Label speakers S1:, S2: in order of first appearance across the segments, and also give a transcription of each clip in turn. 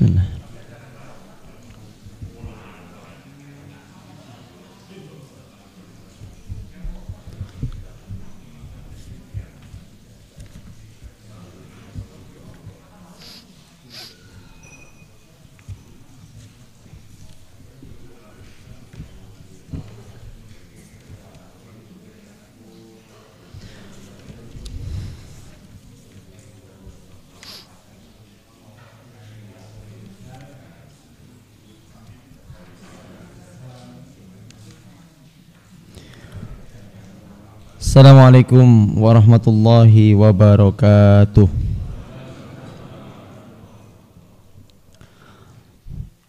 S1: Bismillah. Assalamualaikum warahmatullahi wabarakatuh.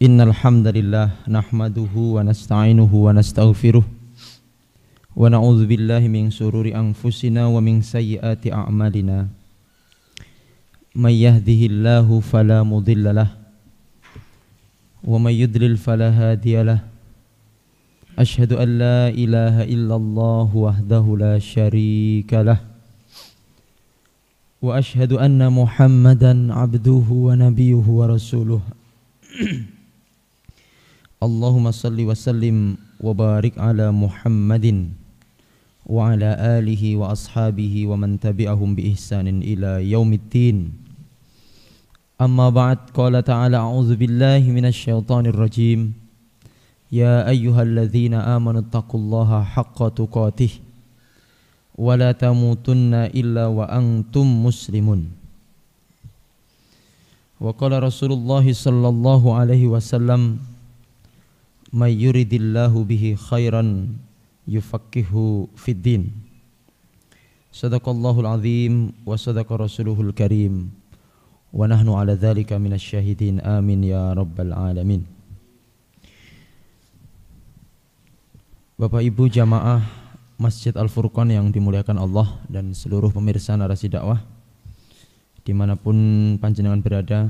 S1: Innal hamdalillah nahmaduhu wa nasta'inuhu wa nastaghfiruh wa na'udzu billahi min shururi anfusina wa min sayyiati a'malina. May yahdihillahu fala mudhillalah wa may yudlil fala hadiyalah. Asyhadu an la ilaha illallah wahdahu la syarika lah wa asyhadu anna Muhammadan abduhu wa nabiyuhu wa rasuluh. Allahumma salli wa sallim wa barik ala Muhammadin wa ala alihi wa ashabihi wa man tabi'ahum bi ihsanin ila yaumiddin. Amma ba'd, qala ta'ala a'udzu billahi minasy syaithanir rajim. Ya ayyuhalladzina amanu taqullaha haqqa tuqatih wa la tamutunna illa wa antum muslimun. Wa qala Rasulullah sallallahu alaihi wasallam, may yuridillahu bihi khairan yufaqihu fid din. Sadaqallahul azim wa sadaqa rasuluhul karim wa nahnu ala dzalika minasy syahidin. Amin ya rabbal alamin. Bapak Ibu jamaah Masjid Al-Furqan yang dimuliakan Allah dan seluruh pemirsa narasi dakwah dimanapun panjenengan berada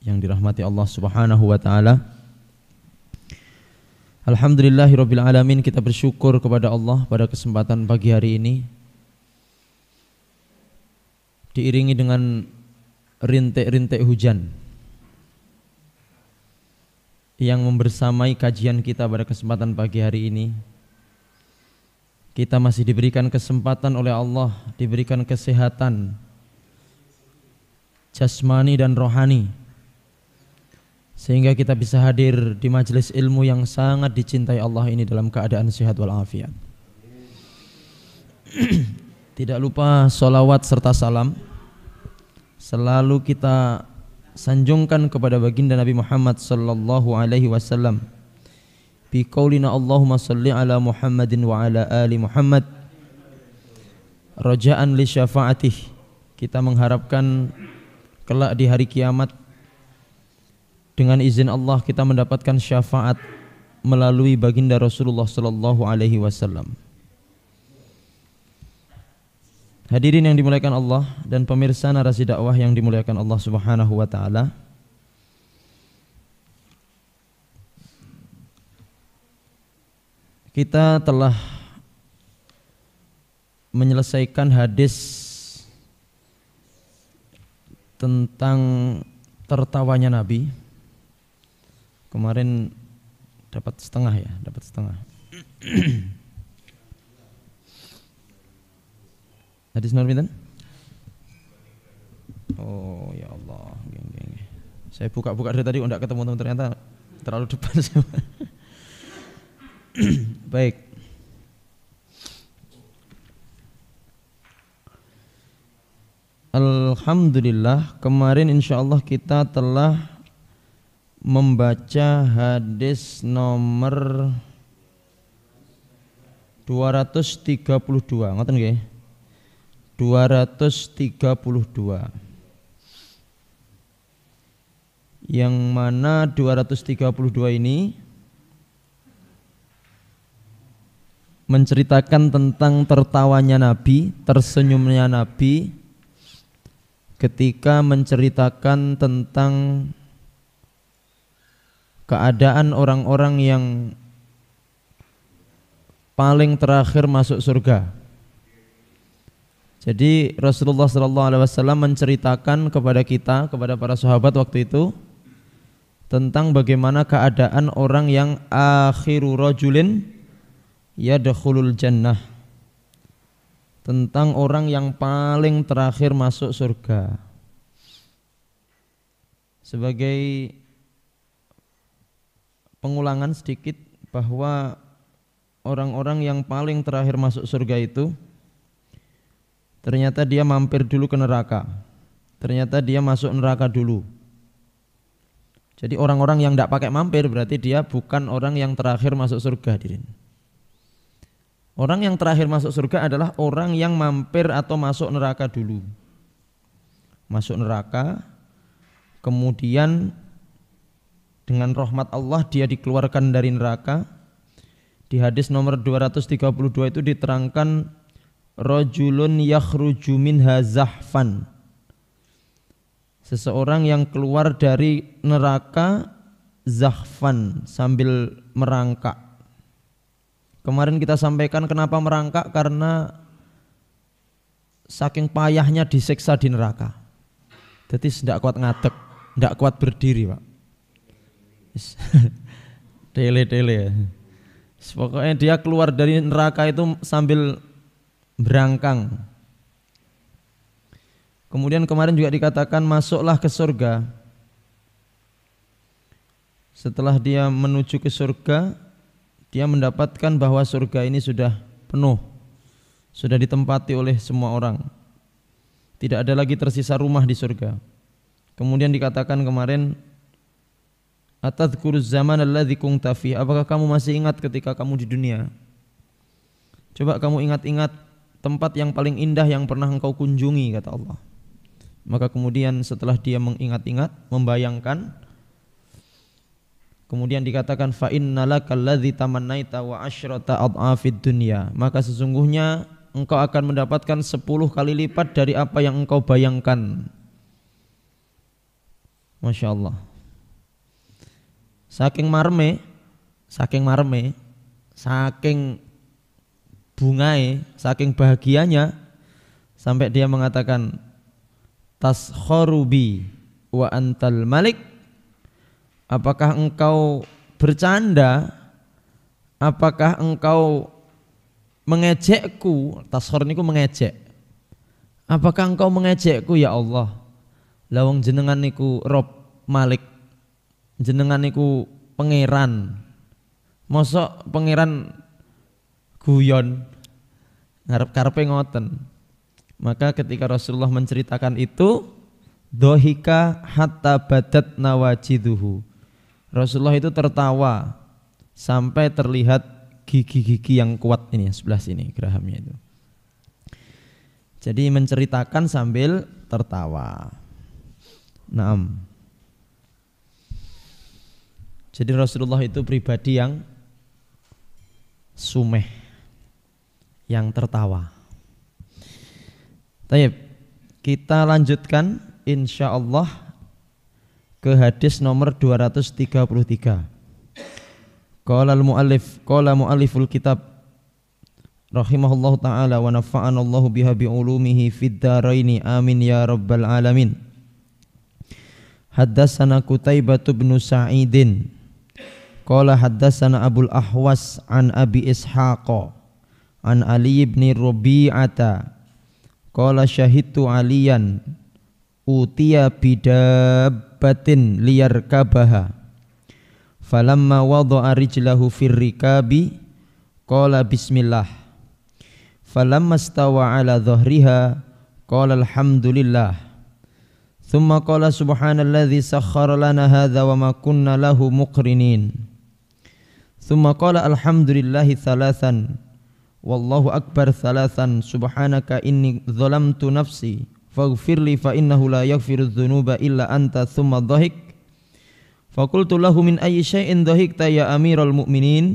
S1: yang dirahmati Allah subhanahu wa ta'ala. Alhamdulillahirabbil alamin, kita bersyukur kepada Allah pada kesempatan pagi hari ini diiringi dengan rintik-rintik hujan yang membersamai kajian kita pada kesempatan pagi hari ini. Kita masih diberikan kesempatan oleh Allah, diberikan kesehatan jasmani dan rohani, sehingga kita bisa hadir di majelis ilmu yang sangat dicintai Allah ini dalam keadaan sehat walafiat. Tidak lupa sholawat serta salam selalu kita sanjungkan kepada baginda Nabi Muhammad sallallahu alaihi wasallam bi qaulina Allahumma salli ala Muhammadin wa ala ali Muhammad raja'an li syafaatih. Kita mengharapkan kelak di hari kiamat dengan izin Allah kita mendapatkan syafaat melalui baginda Rasulullah sallallahu alaihi wasallam. Hadirin yang dimuliakan Allah dan pemirsa narasi dakwah yang dimuliakan Allah subhanahu wa ta'ala, kita telah menyelesaikan hadis tentang tertawanya Nabi. Kemarin dapat setengah. Hadis nomor berapa? Oh ya Allah, saya buka-buka dari tadi enggak ketemu, ternyata terlalu depan. Baik. Alhamdulillah, kemarin insyaallah kita telah membaca hadis nomor 232, ngoten nggih? 232, yang mana 232 ini menceritakan tentang tertawanya Nabi, tersenyumnya Nabi ketika menceritakan tentang keadaan orang-orang yang paling terakhir masuk surga. Jadi Rasulullah SAW menceritakan kepada kita, kepada para sahabat waktu itu, tentang bagaimana keadaan orang yang akhiru rajulin yadkhulul jannah, tentang orang yang paling terakhir masuk surga. Sebagai pengulangan sedikit bahwa orang-orang yang paling terakhir masuk surga itu ternyata dia mampir dulu ke neraka. Ternyata dia masuk neraka dulu. Jadi orang-orang yang tidak pakai mampir berarti dia bukan orang yang terakhir masuk surga, hadirin. Orang yang terakhir masuk surga adalah orang yang mampir atau masuk neraka dulu. Masuk neraka, kemudian dengan rahmat Allah dia dikeluarkan dari neraka. Di hadis nomor 232 itu diterangkan rajulun yakhruju minha zahfan. Seseorang yang keluar dari neraka zahfan, sambil merangkak. Kemarin kita sampaikan kenapa merangkak, karena saking payahnya disiksa di neraka. Jadi tidak kuat ngadeg, tidak kuat berdiri, Pak. Tele-tele ya. Pokoknya dia keluar dari neraka itu sambil berangkang. Kemudian kemarin juga dikatakan masuklah ke surga. Setelah dia menuju ke surga, dia mendapatkan bahwa surga ini sudah penuh, sudah ditempati oleh semua orang. Tidak ada lagi tersisa rumah di surga. Kemudian dikatakan kemarin, atadhkuruz zaman alladzi kunta fi, apakah kamu masih ingat ketika kamu di dunia? Coba kamu ingat-ingat tempat yang paling indah yang pernah engkau kunjungi, kata Allah. Maka kemudian setelah dia mengingat-ingat, membayangkan, kemudian dikatakan fa innalakal ladzi tamannaita wa asyrata adhafid dunya, maka sesungguhnya engkau akan mendapatkan 10 kali lipat dari apa yang engkau bayangkan. Masya Allah. Saking marme, saking bungai, saking bahagianya, sampai dia mengatakan taskharubi wa antal malik, apakah engkau bercanda, apakah engkau mengejekku? Taskhar niku mengejek. Apakah engkau mengejekku ya Allah? Lawang jenengan niku Rob Malik, jenengan niku pangeran. Mosok pangeran guyon ngarep-karepe ngoten. Maka ketika Rasulullah menceritakan itu, dohika hatta badat nawajiduhu, Rasulullah itu tertawa sampai terlihat gigi-gigi yang kuat ini sebelah sini gerahamnya itu. Jadi menceritakan sambil tertawa. Naam. Jadi Rasulullah itu pribadi yang sumeh, yang tertawa. Baik, kita lanjutkan insyaallah ke hadis nomor 233. Qala al-muallif, qala mualliful kitab rahimahullahu taala wa nafa'ana Allahu biha bi ulumihi fid dharaini amin ya rabbal alamin. Haddatsana Qutaibah bin Sa'idin qala haddatsana Abul Ahwas an Abi Ishaq an Ali ibn Rabi'ata qala syahidtu aliyan utiya bidabbatin liyarkabaha falamma wada'a rijlahu fir rikabi qala bismillah falamma stawa ala dhahriha qala alhamdulillah thumma qala subhanalladzi sakhkhara lana hadza wa ma kunna lahu muqrinin thumma qala alhamdulillahi thalathan wallahu akbar thalathan subhanaka inni zalamtu nafsi faghfirli fa innahu la yaghfiru dzunuba illa anta thumma dhahik faqultu lahu min ayyi syai'in dhahikta ya amiral mu'minin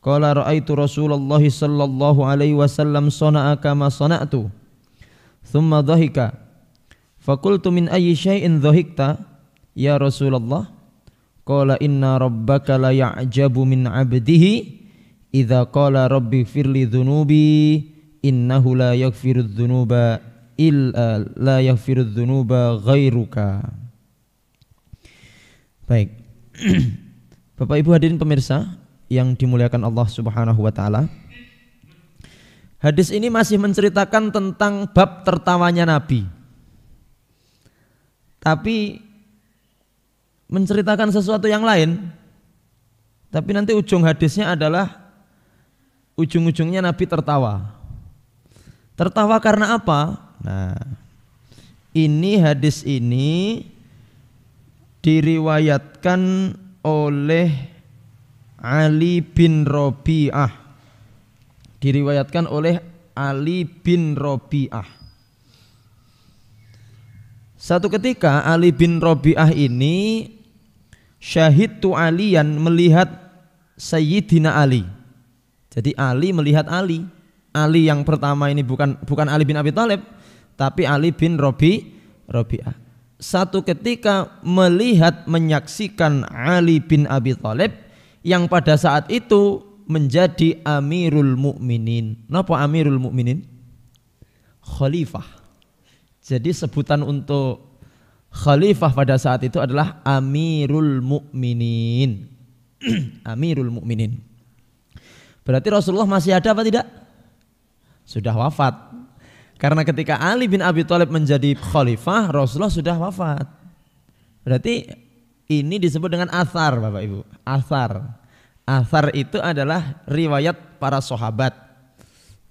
S1: qala ra'aitu Rasulullah sallallahu alaihi wasallam sana'a kama sana'tu thumma dhahika faqultu min ayyi syai'in dhahikta ya Rasulullah qala inna rabbaka la ya'jabu min 'abdihi idza qala rabbi firli dzunubi innahu la yaghfiru dzunuba illa la yaghfiru dzunuba ghairuka. Baik. Bapak Ibu hadirin pemirsa yang dimuliakan Allah Subhanahu wa taala. Hadis ini masih menceritakan tentang bab tertawanya Nabi. Tapi menceritakan sesuatu yang lain. Tapi nanti ujung hadisnya adalah ujung-ujungnya Nabi tertawa. Tertawa karena apa? Nah, ini hadis ini diriwayatkan oleh Ali bin Rabi'ah. Diriwayatkan oleh Ali bin Rabi'ah. Satu ketika Ali bin Rabi'ah ini syahidtu Aliyan, melihat Sayyidina Ali. Jadi Ali melihat Ali. Ali yang pertama ini bukan Ali bin Abi Thalib, tapi Ali bin Rabi'ah. Satu ketika melihat, menyaksikan Ali bin Abi Thalib yang pada saat itu menjadi Amirul Mukminin. Napa Amirul Mukminin? Khalifah. Jadi sebutan untuk khalifah pada saat itu adalah Amirul Mukminin. Amirul Mukminin. Berarti Rasulullah masih ada apa tidak? Sudah wafat. Karena ketika Ali bin Abi Thalib menjadi khalifah, Rasulullah sudah wafat. Berarti ini disebut dengan athar, Bapak Ibu. Athar. Athar itu adalah riwayat para sahabat.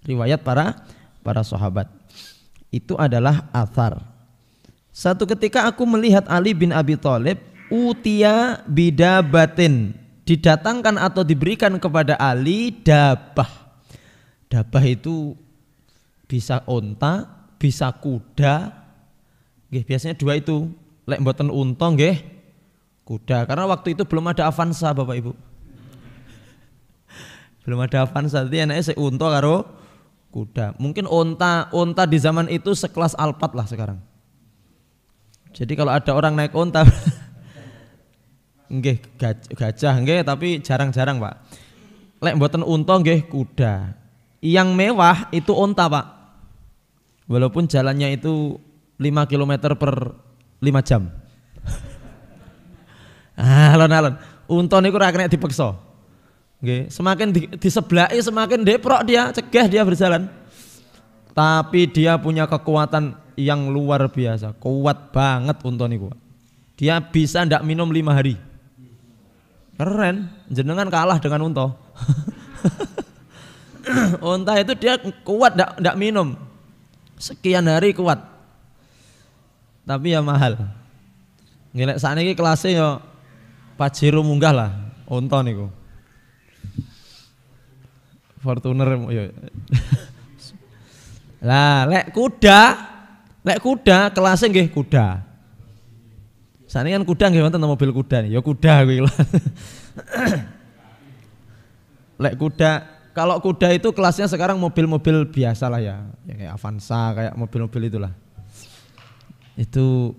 S1: Riwayat para sahabat. Itu adalah athar. Satu ketika aku melihat Ali bin Abi Thalib utia bidabatin, didatangkan atau diberikan kepada Ali dabah. Dabah itu bisa onta, bisa kuda. Nggih, biasanya dua itu. Lek mboten unta nggih kuda. Karena waktu itu belum ada Avanza, Bapak Ibu. Belum ada Avanza, jadi anaknya saya unta karo kuda. Mungkin onta di zaman itu sekelas Alphard lah sekarang. Jadi kalau ada orang naik onta nggih gajah nggih, tapi jarang-jarang, Pak. Lek mboten unta nggih kuda. Yang mewah itu onta, Pak. Walaupun jalannya itu 5 km per 5 jam. Alon-alon. Unta niku ora kena dipeksa. Nggih, semakin disebelahi semakin deprok dia, cegah dia berjalan. Tapi dia punya kekuatan yang luar biasa. Kuat banget unta niku. Dia bisa ndak minum 5 hari. Keren, jenengan kalah dengan unta. Unta itu dia kuat ndak minum. Sekian hari kuat. Tapi ya mahal. Ngelek sakniki kelasnya ya Pajero munggah lah unta niku. Fortuner ya. Lah lek kuda kelasnya nggih kuda. Sakniki kan kuda nggih wonten mobil kuda ya kuda kuwi. Lek kuda, kalau kuda itu kelasnya sekarang mobil-mobil biasa lah ya kayak Avanza, kayak mobil-mobil itulah. Itu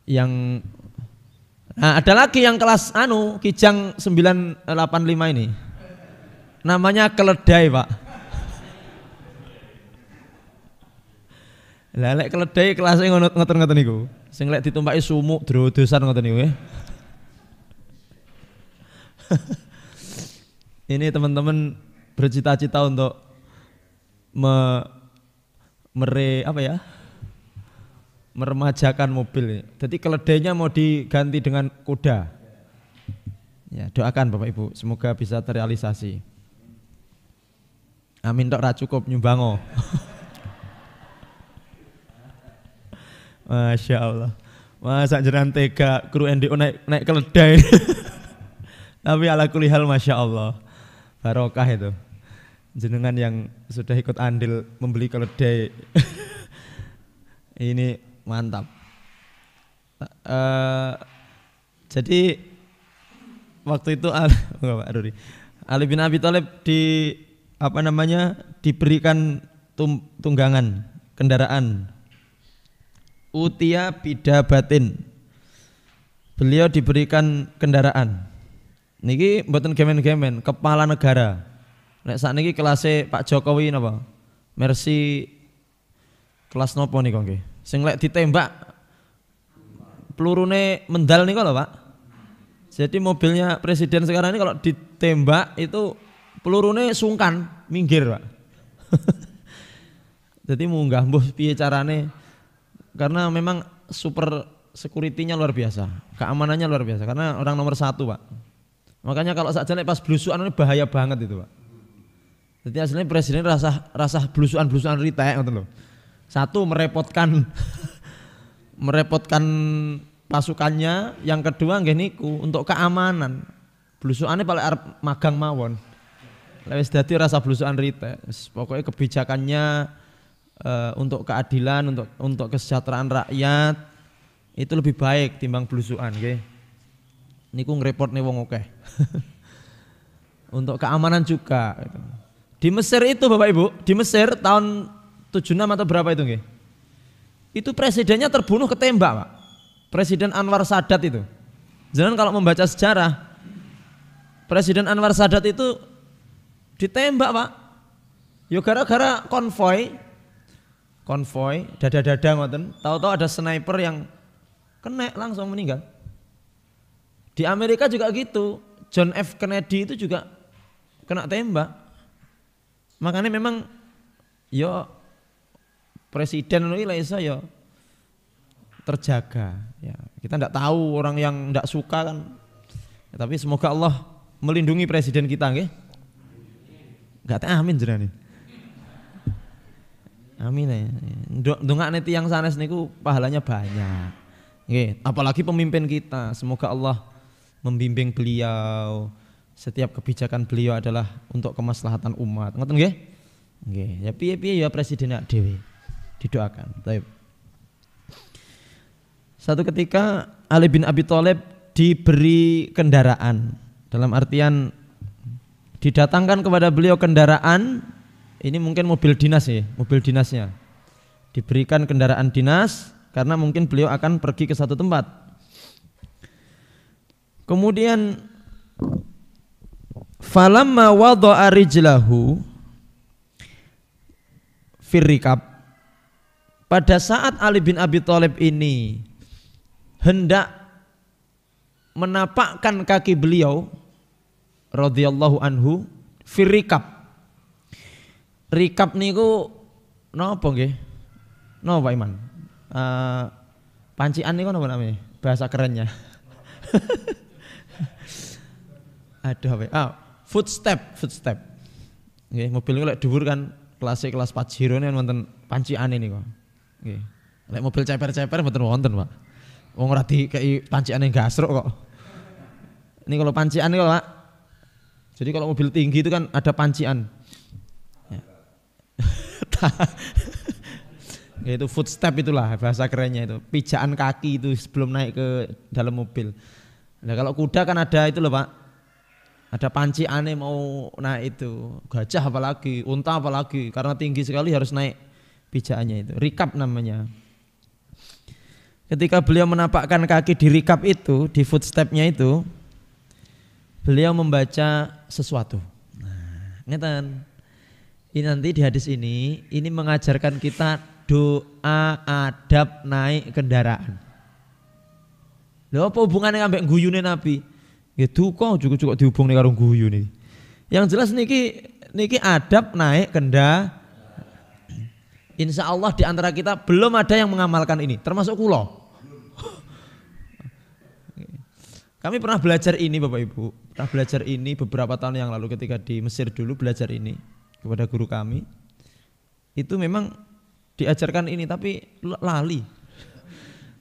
S1: yang ada lagi yang kelas Kijang 985 ini. Namanya keledai, Pak. Lah lek keledai kelasnya ngoten-ngoten niku. Sing lek ditumpaki sumuk drodosan ngoten niku nggih. Ini teman-teman bercita-cita untuk meremajakan mobil. Jadi keledainya mau diganti dengan kuda. Ya, doakan Bapak Ibu, semoga bisa terrealisasi. Amin, tok ra cukup nyumbango. Masya Allah. Masa jenengan tega kru NDO naik keledai. Tapi ala kulli hal Masya Allah. Barokah itu. Jenengan yang sudah ikut andil membeli keledai. Ini mantap. Jadi waktu itu Ali bin Abi Thalib diberikan tunggangan kendaraan. Utia bidabatin. Beliau diberikan kendaraan. Niki mboten gemen-gemen, kepala negara. Nek sakniki kelasé Pak Jokowi napa? Mercy kelas nopo niku nggih? Sing lek ditembak pelurune mendal niku lho, Pak. Jadi mobilnya presiden sekarang ini kalau ditembak itu pelurune sungkan, minggir, Pak. Jadi munggah mbuh piye carane, karena memang super security-nya luar biasa, keamanannya luar biasa, karena orang nomor 1, Pak. Makanya kalau saja pas blusukan ini bahaya banget itu, Pak. Jadi aslinya presiden rasa blusukan ritek ngoten lho. Satu merepotkan pasukannya, yang kedua nggih niku untuk keamanan. Blusukane paling arep magang mawon. Wis dadi rasa blusukan ritek. Pokoknya kebijakannya untuk keadilan, untuk kesejahteraan rakyat itu lebih baik timbang blusukan nggih. Niku ngrepotne wong akeh. Untuk keamanan juga gitu. Di Mesir itu Bapak Ibu, di Mesir tahun 76 atau berapa itu nggih? Itu presidennya terbunuh ketembak, Pak. Presiden Anwar Sadat itu. Jangan kalau membaca sejarah, Presiden Anwar Sadat itu ditembak, Pak. Ya gara-gara konvoy dada-dada ngoten, tahu-tahu ada sniper yang kena langsung meninggal. Di Amerika juga gitu, John F. Kennedy itu juga kena tembak. Makanya memang yo presiden ini iso yo terjaga. Ya, kita tidak tahu orang yang tidak suka kan. Ya, tapi semoga Allah melindungi presiden kita, nggih. Enggak amin jenengan. Amin ya. Ndongakne tiyang sanes niku pahalanya banyak. Nggih, apalagi pemimpin kita. Semoga Allah membimbing beliau. Setiap kebijakan beliau adalah untuk kemaslahatan umat. Ngoten nggih? Nggih. Ya piye-piye ya presiden dhewe. Didoakan. Baik. Satu ketika Ali bin Abi Thalib diberi kendaraan. Dalam artian didatangkan kepada beliau kendaraan. Ini mungkin mobil dinas ya, mobil dinasnya. Diberikan kendaraan dinas karena mungkin beliau akan pergi ke satu tempat. Kemudian falamma wada'a rijlahu firrikab, pada saat Ali bin Abi Thalib ini hendak menapakkan kaki beliau radhiyallahu anhu firrikab. Rikab niku napa nggih? Napa Pak Iman? Pancian niku napa namanya? Bahasa kerennya. Aduh apa? Footstep. Nggih, mobil niku lek dhuwur kan kelas Pajero niku wonten panciane niku. Nggih. Lek mobil ceper-ceper mboten wonten, Pak. Wong ora dikei panciane gasruk kok. Ini kalau pancian niku, Pak. Jadi kalau mobil tinggi itu kan ada pancian. Itu footstep itulah bahasa kerennya itu, pijaan kaki itu sebelum naik ke dalam mobil. Nah kalau kuda kan ada itu loh Pak, ada panciane mau naik itu, gajah apalagi, unta apalagi, karena tinggi sekali harus naik pijaannya itu, rikab namanya. Ketika beliau menapakkan kaki di rikab itu, di footstepnya itu, beliau membaca sesuatu. Nah, ngeten. Ini nanti di hadis ini mengajarkan kita doa adab naik kendaraan. Lha apa hubungannya ambek guyune Nabi? Ya duka juga dihubungne karo guyu niki. Yang jelas niki adab naik kendaraan. Insya Allah di antara kita belum ada yang mengamalkan ini, termasuk kula. Kami pernah belajar ini Bapak Ibu, pernah belajar ini beberapa tahun yang lalu ketika di Mesir dulu belajar ini. Kepada guru kami itu memang diajarkan ini tapi lali,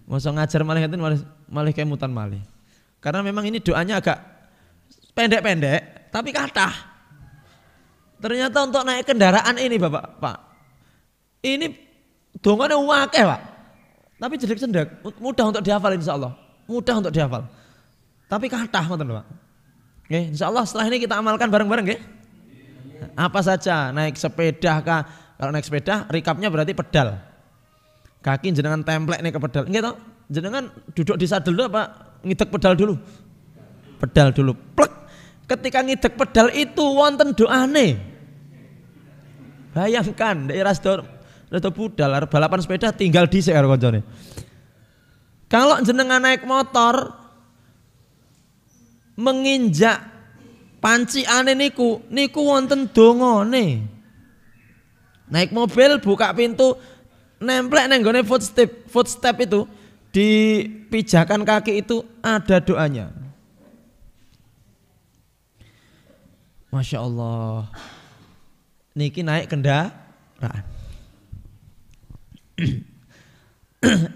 S1: masa ngajar malah kayak mutan malih, karena memang ini doanya agak pendek-pendek tapi kathah. Ternyata untuk naik kendaraan ini Pak, ini dongane akeh Pak, tapi cedek-cedek mudah untuk dihafal, insya Allah mudah untuk dihafal, tapi kathah ngoten Pak. Oke, insya Allah setelah ini kita amalkan bareng-bareng nggih. Apa saja, naik sepeda kah? Kalau naik sepeda rikapnya berarti pedal. Kaki jenengan templek nih ke pedal. Enggak toh? Jenengan duduk di sadel dulu apa ngidek pedal dulu? Pedal dulu. Plek. Ketika ngidek pedal itu wonten doane. Bayangkan daerah rada budal arep balapan sepeda tinggal dhisik karo kancane. Kalau jenengan naik motor menginjak panciane niku wonten dongane. Naik mobil buka pintu nemplek neng gone footstep itu di pijakan kaki itu ada doanya. Masya Allah. Niki naik kendaraan.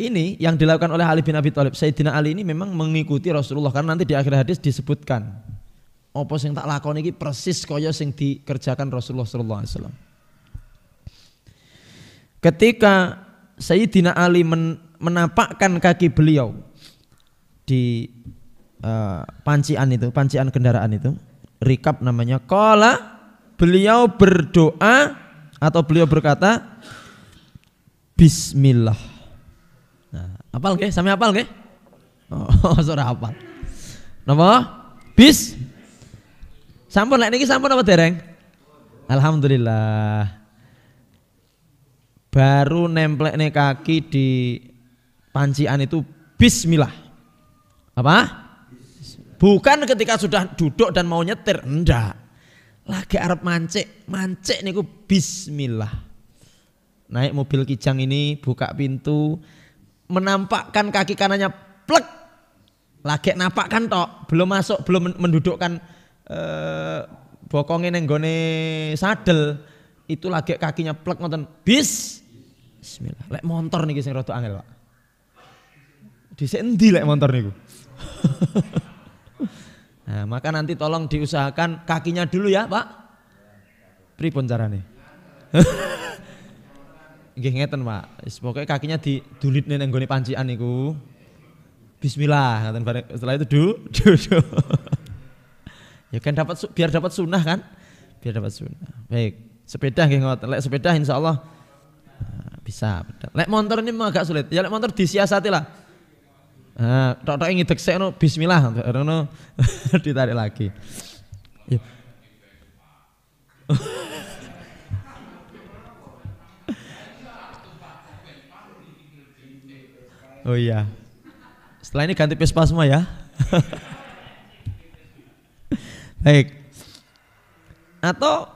S1: Ini yang dilakukan oleh Ali bin Abi Thalib. Sayyidina Ali ini memang mengikuti Rasulullah karena nanti di akhir hadis disebutkan apa sing tak lakoni iki persis kaya sing dikerjakan Rasulullah sallallahu alaihi wasallam. Ketika Sayyidina Ali menapakkan kaki beliau di pancian kendaraan itu, rikab namanya. Qala, beliau berdoa atau beliau berkata Bismillah. Nah, apal nggih? Sami apal nggih? Oh, ora apal. Napa? Sampun lek niki sampun apa dereng? Alhamdulillah. Baru nemplekne kaki di pancian itu Bismillah. Apa? Bukan ketika sudah duduk dan mau nyetir, enggak. Lagi arep mancik niku Bismillah. Naik mobil kijang ini, buka pintu, menampakkan kaki kanannya plek. Lagi napakkan tok, belum masuk, belum mendudukkan bokongnya nenggone sadel. Itu lagi kakinya plek ngoten. Bismillah. Lek motor niki sing rada angel, Pak. Dhisik endi lek motor niku? Nah, maka nanti tolong diusahakan kakinya dulu ya, Pak. Pripun carane? Nggih ngeten, Pak. Pokoke kakinya didulitne nang nggone pancian niku. Bismillah, ngaten bareng. Setelah itu du. Ya kan biar dapat sunnah kan? Biar dapat sunnah. Baik, sepeda nggih ngoten. Lek sepeda insyaallah bisa. Lek motor ini agak sulit. Ya lek motor disiasati lah. Nah, tok-tok ngidek sik ngono bismillah ngono ditarik lagi. Ya. Oh iya. Setelah ini ganti Vespa semua ya. Baik. Atau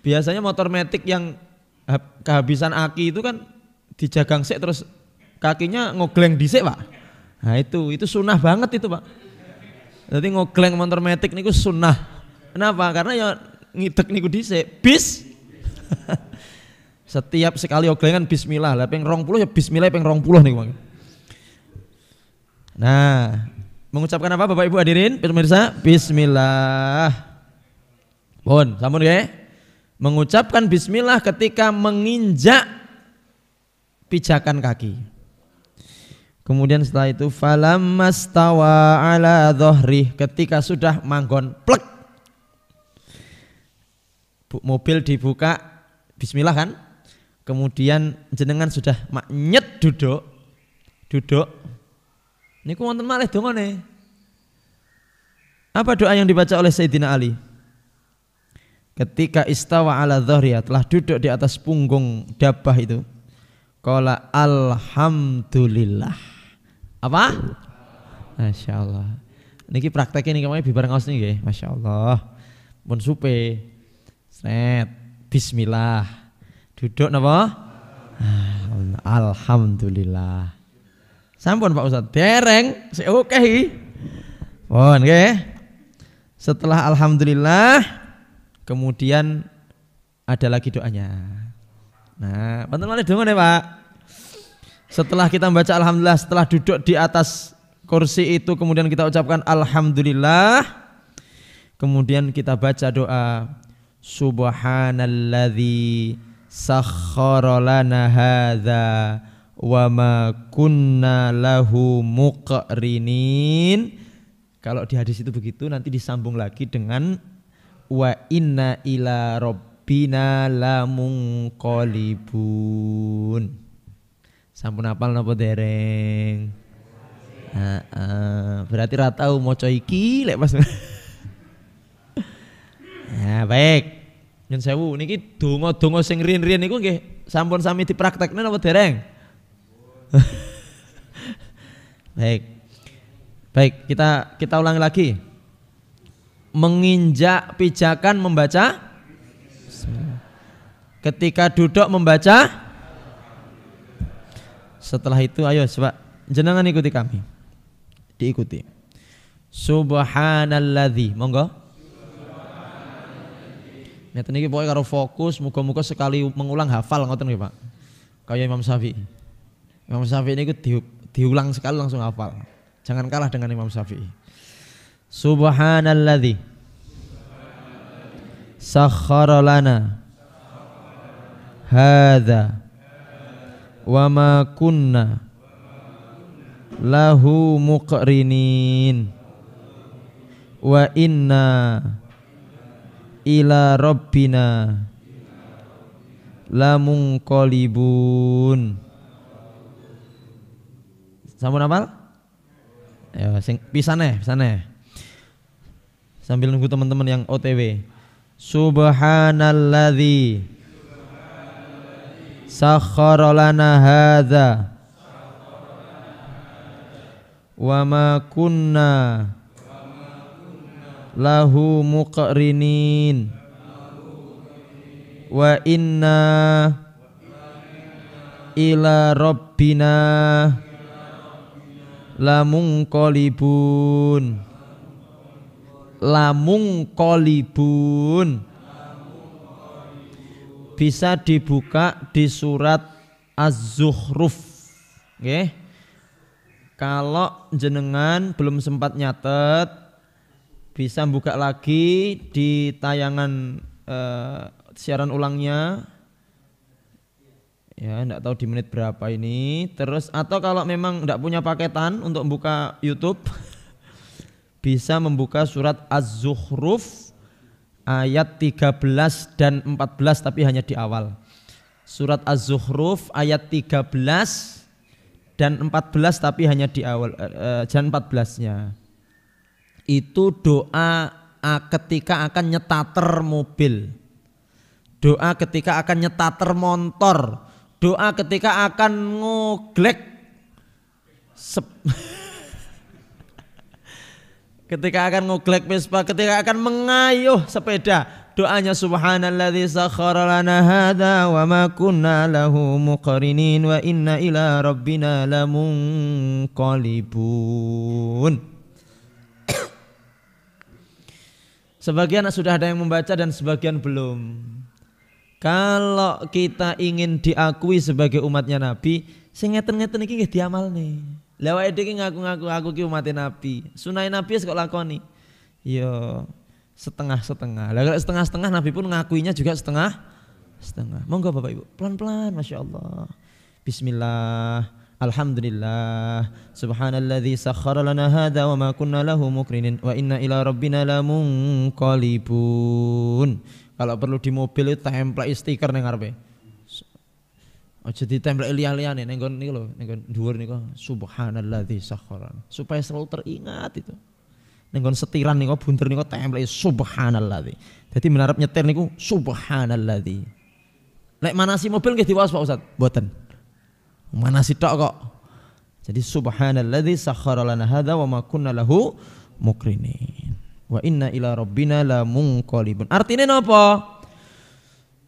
S1: biasanya motor metik yang kehabisan aki itu kan dijagang sik terus kakinya ngogleng dhisik, Pak. Nah itu sunnah banget itu, Pak. Jadi ngogleng motor metik niku sunnah. Kenapa? Karena ya ngidek niku dhisik. Setiap sekali oglengan bismillah, lah ping 20 ya bismillah ping 20 niku. Nah, mengucapkan apa Bapak Ibu hadirin pemirsa? Bismillah. Pun, sampun nggih. Mengucapkan bismillah ketika menginjak pijakan kaki. Kemudian setelah itu falammastawa ala dhahri, ketika sudah manggon plek. Mobil dibuka bismillah kan? Kemudian jenengan sudah nyet duduk. Niku wonten malih dongane. Apa doa yang dibaca oleh Sayyidina Ali? Ketika istawa ala dhahriya, telah duduk di atas punggung dabah itu. Qala alhamdulillah. Apa? Masya Allah. Niki prakteknya nih kemarin bibar ngaos nih nggih. Masya Allah. Pun supe. Set. Bismillah. Duduk napa? Alhamdulillah. Sampun Pak Ustadz. Dereng. Oke. Pun nggih. Setelah alhamdulillah, kemudian ada lagi doanya. Nah, panten malih dongane, Pak. Setelah kita membaca alhamdulillah, setelah duduk di atas kursi itu kemudian kita ucapkan alhamdulillah. Kemudian kita baca doa subhanalladzi sakhkhara lana hadza wa ma kunna lahu muqrinin. Kalau di hadis itu begitu, nanti disambung lagi dengan wa inna ila rabbina lamunqalibun. Sampun hafal napa dereng? Berarti ra tau maca iki lek pas. Ya baik. Nyun sewu niki donga-donga sing riyen-riyen niku nggih sampun sami dipraktekne napa dereng? Baik. Baik, kita ulangi lagi. Menginjak pijakan membaca. Ketika duduk membaca. Setelah itu ayo coba jenengan ikuti kami. Diikuti. Subhanalladzi, monggo. Ngeten iki pokoke karo fokus, muga-muga sekali mengulang hafal ngoten nggih, Pak. Kayak Imam Syafi'i. Imam Syafi'i niku diulang sekali langsung hafal. Jangan kalah dengan Imam Syafi'i. Subhanalladzi sakhkhara lana hadza wa ma kunna lahu muqrinin wa inna ila rabbina lamunqalibun. Sampun hafal? Ya, sing pisane. Sambil nunggu teman-teman yang OTW. Subhanalladzi sakhkhara lana hadza wa ma kunna lahu muqrinin wa inna ila rabbina lamunqalibun. Bisa dibuka di surat Az-Zukhruf. Nggih. Kalau jenengan belum sempat nyatet, bisa buka lagi di tayangan siaran ulangnya. Ya, enggak tahu di menit berapa ini. Terus atau kalau memang enggak punya paketan untuk buka YouTube, bisa membuka surat Az-Zukhruf ayat 13 dan 14 tapi hanya di awal. Surat Az-Zukhruf ayat 13 dan 14 tapi hanya di awal, dan 14-nya. Itu doa ketika akan nyetater mobil. Doa ketika akan nyetater motor. Doa ketika akan ngoglek ketika akan ngoglek Vespa, ketika akan mengayuh sepeda, doanya subhanalladzi sakhkhara lana hadza wa ma kunna lahu muqrinin wa inna ila rabbina lamunqalibun. Sebagian sudah ada yang membaca dan sebagian belum. Kalau kita ingin diakui sebagai umatnya Nabi, sing ngeten-ngeten iki nggih diamalne. Lah awake dhewe ngaku-ngaku aku ki umat Nabi. Sunah Nabi kok lakoni. Ya setengah-setengah. Lah kalau setengah-setengah Nabi pun ngakuinya juga setengah-setengah. Monggo Bapak Ibu, pelan-pelan Masya Allah. Bismillah. Alhamdulillah. Subhanalladzi sakhkhara lana hadza wa ma kunna lahu muqrinin wa inna ila rabbina lamunqalibun. Kalau perlu di mobil itu template stiker ning ngarepe. Aja ditempel liya-liyane ning nggon niku lho, ning nggon dhuwur niku subhanalladzi sakhkhara. Supaya selalu teringat itu. Ning nggon setiran niku bunder niku tempel subhanalladzi. Dadi menarep nyetir niku subhanalladzi. Lek manasi mobil nggih diwaos Pak Ustaz? Mboten. Manasi tok kok. Jadi subhanalladzi sakhkhara lana hadza wa ma kunna lahu muqrinin. Wa inna ila rabbina lamunqalibun. Artine napa?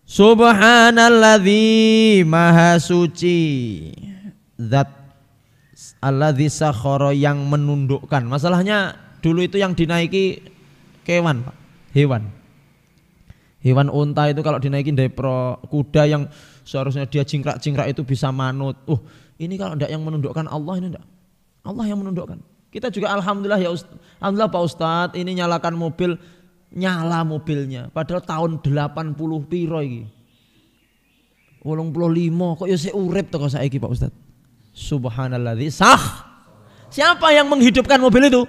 S1: Subhanalladzi maha suci zat alladzi sakhara yang menundukkan. Masalahnya dulu itu yang dinaiki kewan, Pak. Hewan unta itu kalau dinaikin depro, kuda yang seharusnya dia jingkrak-jingkrak itu bisa manut. Ini kalau enggak yang menundukkan Allah, ini enggak. Allah yang menundukkan. Kita juga alhamdulillah ya alhamdulillah Pak Ustadz, ini nyalakan mobil, nyala mobilnya. Padahal tahun 80 piro iki. 85 kok ya sik urip to kok saiki Pak Ustadz. Subhanalladzi sah. Siapa yang menghidupkan mobil itu?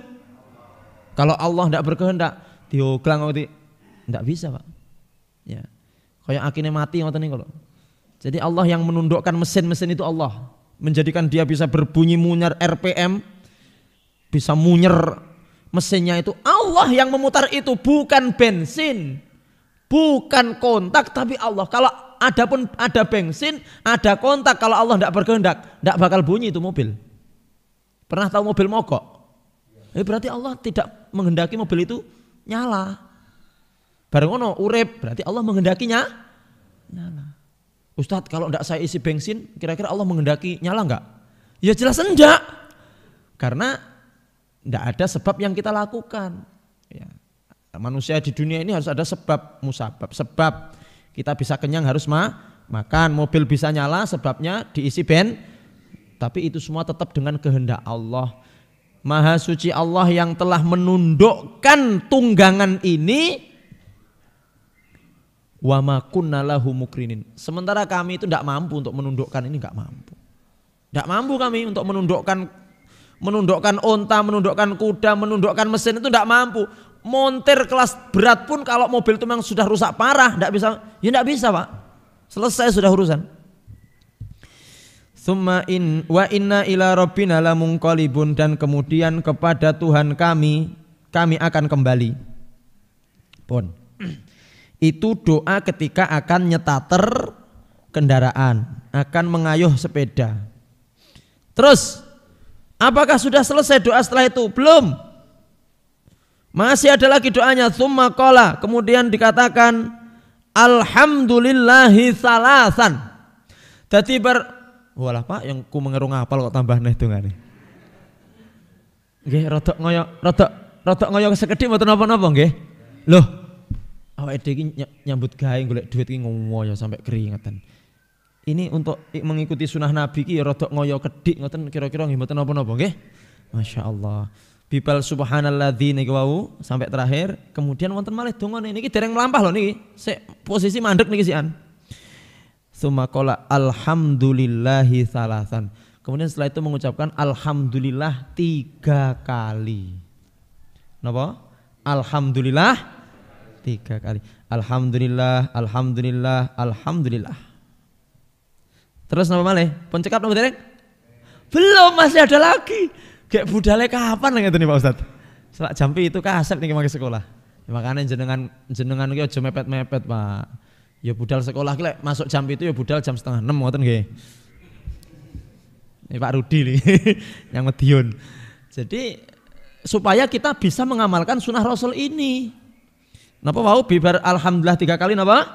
S1: Kalau Allah tidak berkehendak, dioglang tidak bisa Pak. Ya. Kayak akhirnya mati ngoten niku lho. Jadi Allah yang menundukkan mesin-mesin itu Allah, menjadikan dia bisa berbunyi munyer RPM, bisa munyer mesinnya itu Allah yang memutar itu, bukan bensin, bukan kontak, tapi Allah. Kalau adapun ada bensin, ada kontak, kalau Allah tidak berkehendak, tidak bakal bunyi itu mobil. Pernah tahu mobil mogok? Berarti Allah tidak menghendaki mobil itu nyala. Bareng ono urip, berarti Allah menghendakinya nyala. Ustadz, kalau enggak saya isi bensin, kira-kira Allah menghendaki nyala enggak? Ya jelas enggak. Karena enggak ada sebab yang kita lakukan. Ya. Manusia di dunia ini harus ada sebab musabab. Sebab kita bisa kenyang harus makan, mobil bisa nyala sebabnya diisi tapi itu semua tetap dengan kehendak Allah. Maha suci Allah yang telah menundukkan tunggangan ini. Wa ma kunna lahu mukrinin. Sementara kami itu tidak mampu untuk menundukkan ini, tidak mampu. Tidak mampu kami untuk menundukkan onta, menundukkan kuda, menundukkan mesin itu tidak mampu. Montir kelas berat pun kalau mobil itu memang sudah rusak parah, tidak bisa. Ya tidak bisa Pak. Selesai sudah urusan. Wa inna ila rabbina lamunqalibun, dan kemudian kepada Tuhan kami akan kembali. Pun. Itu doa ketika akan nyetater kendaraan, akan mengayuh sepeda. Terus, apakah sudah selesai doa setelah itu? Belum. Masih ada lagi doanya. Tsumma qala, kemudian dikatakan alhamdulillahi salasan. Dadi walah Pak, yang ku mengerung apal kok tambah neh dongane. Nggih, rodok ngoyo sekedhik mboten napa-napa nggih. Loh, awake dhewe iki nyambut gawe golek duit iki ngoyo sampai keringetan. Ini untuk mengikuti sunnah Nabi iki ya rodok ngoyo kedhik ngoten kira-kira nggih mboten napa-napa nggih. Masyaallah. Bibal subhanalladzi niki wau sampai terakhir, kemudian wonten malih dongane niki dereng mlampah lho niki. Sik posisi mandek niki sian. Tsumma qala alhamdulillahi salasan. Kemudian setelah itu mengucapkan alhamdulillah 3 kali. Napa? Alhamdulillah 3 kali. Alhamdulillah, alhamdulillah, alhamdulillah. Terus napa malih? Pun cekap napa dereng? Belum, masih ada lagi. Kayak budale kapan ngeten nih Pak Ustaz? Selak jampi itu kaset niki mangke sekolah. Ya, makanya jenengan iki aja mepet-mepet Pak. Ya budal sekolah ki masuk jam itu ya budal jam 5:30 ngoten nggih. Ini Pak Rudi nih yang Medion. Jadi supaya kita bisa mengamalkan sunnah Rasul ini. Napa wau bibar alhamdulillah 3 kali napa?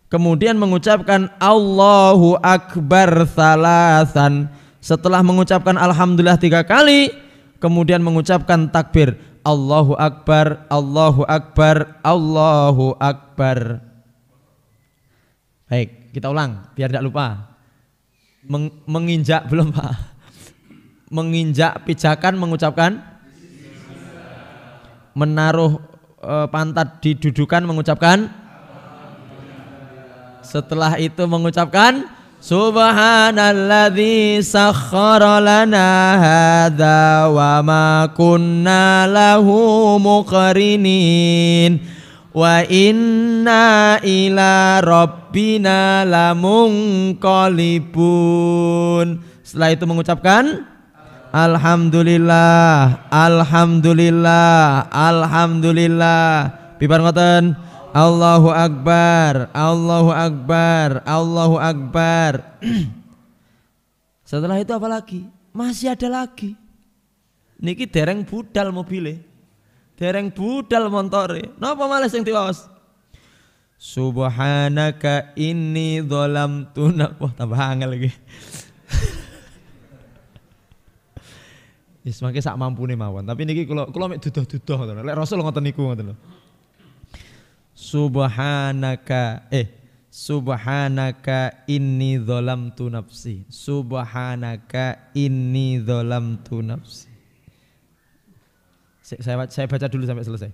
S1: Kemudian mengucapkan Allahu Akbar salasan. Setelah mengucapkan alhamdulillah 3 kali, kemudian mengucapkan takbir Allahu Akbar, Allahu Akbar, Allahu Akbar. Baik, kita ulang biar tidak lupa. Menginjak belum Pak? Menginjak pijakan mengucapkan. Menaruh pantat di dudukan mengucapkan. Setelah itu mengucapkan Subhanalladzi sakhkhara lana hadza wa ma kunna lahu muqrinin wa inna ila rabbina lamunqalibun. Setelah itu mengucapkan alhamdulillah, alhamdulillah, alhamdulillah. Bibar ngoten. Allahu Akbar, Allahu Akbar, Allahu Akbar. Setelah itu apa lagi? Masih ada lagi. Niki dereng budal mobile, dereng budal montore. Napa malah sing diwaos? Subhanaka inni dzalamtu nafsi. Wah, tambah angel lagi. Wis mangke sak mampune mawon. Tapi niki kula mek duduh-duduh ngoten. Lek Rasul ngoten niku ngoten lho. Subhanaka inni dzalamtu nafsi. Subhanaka inni dzalamtu nafsi. Saya baca dulu sampai selesai.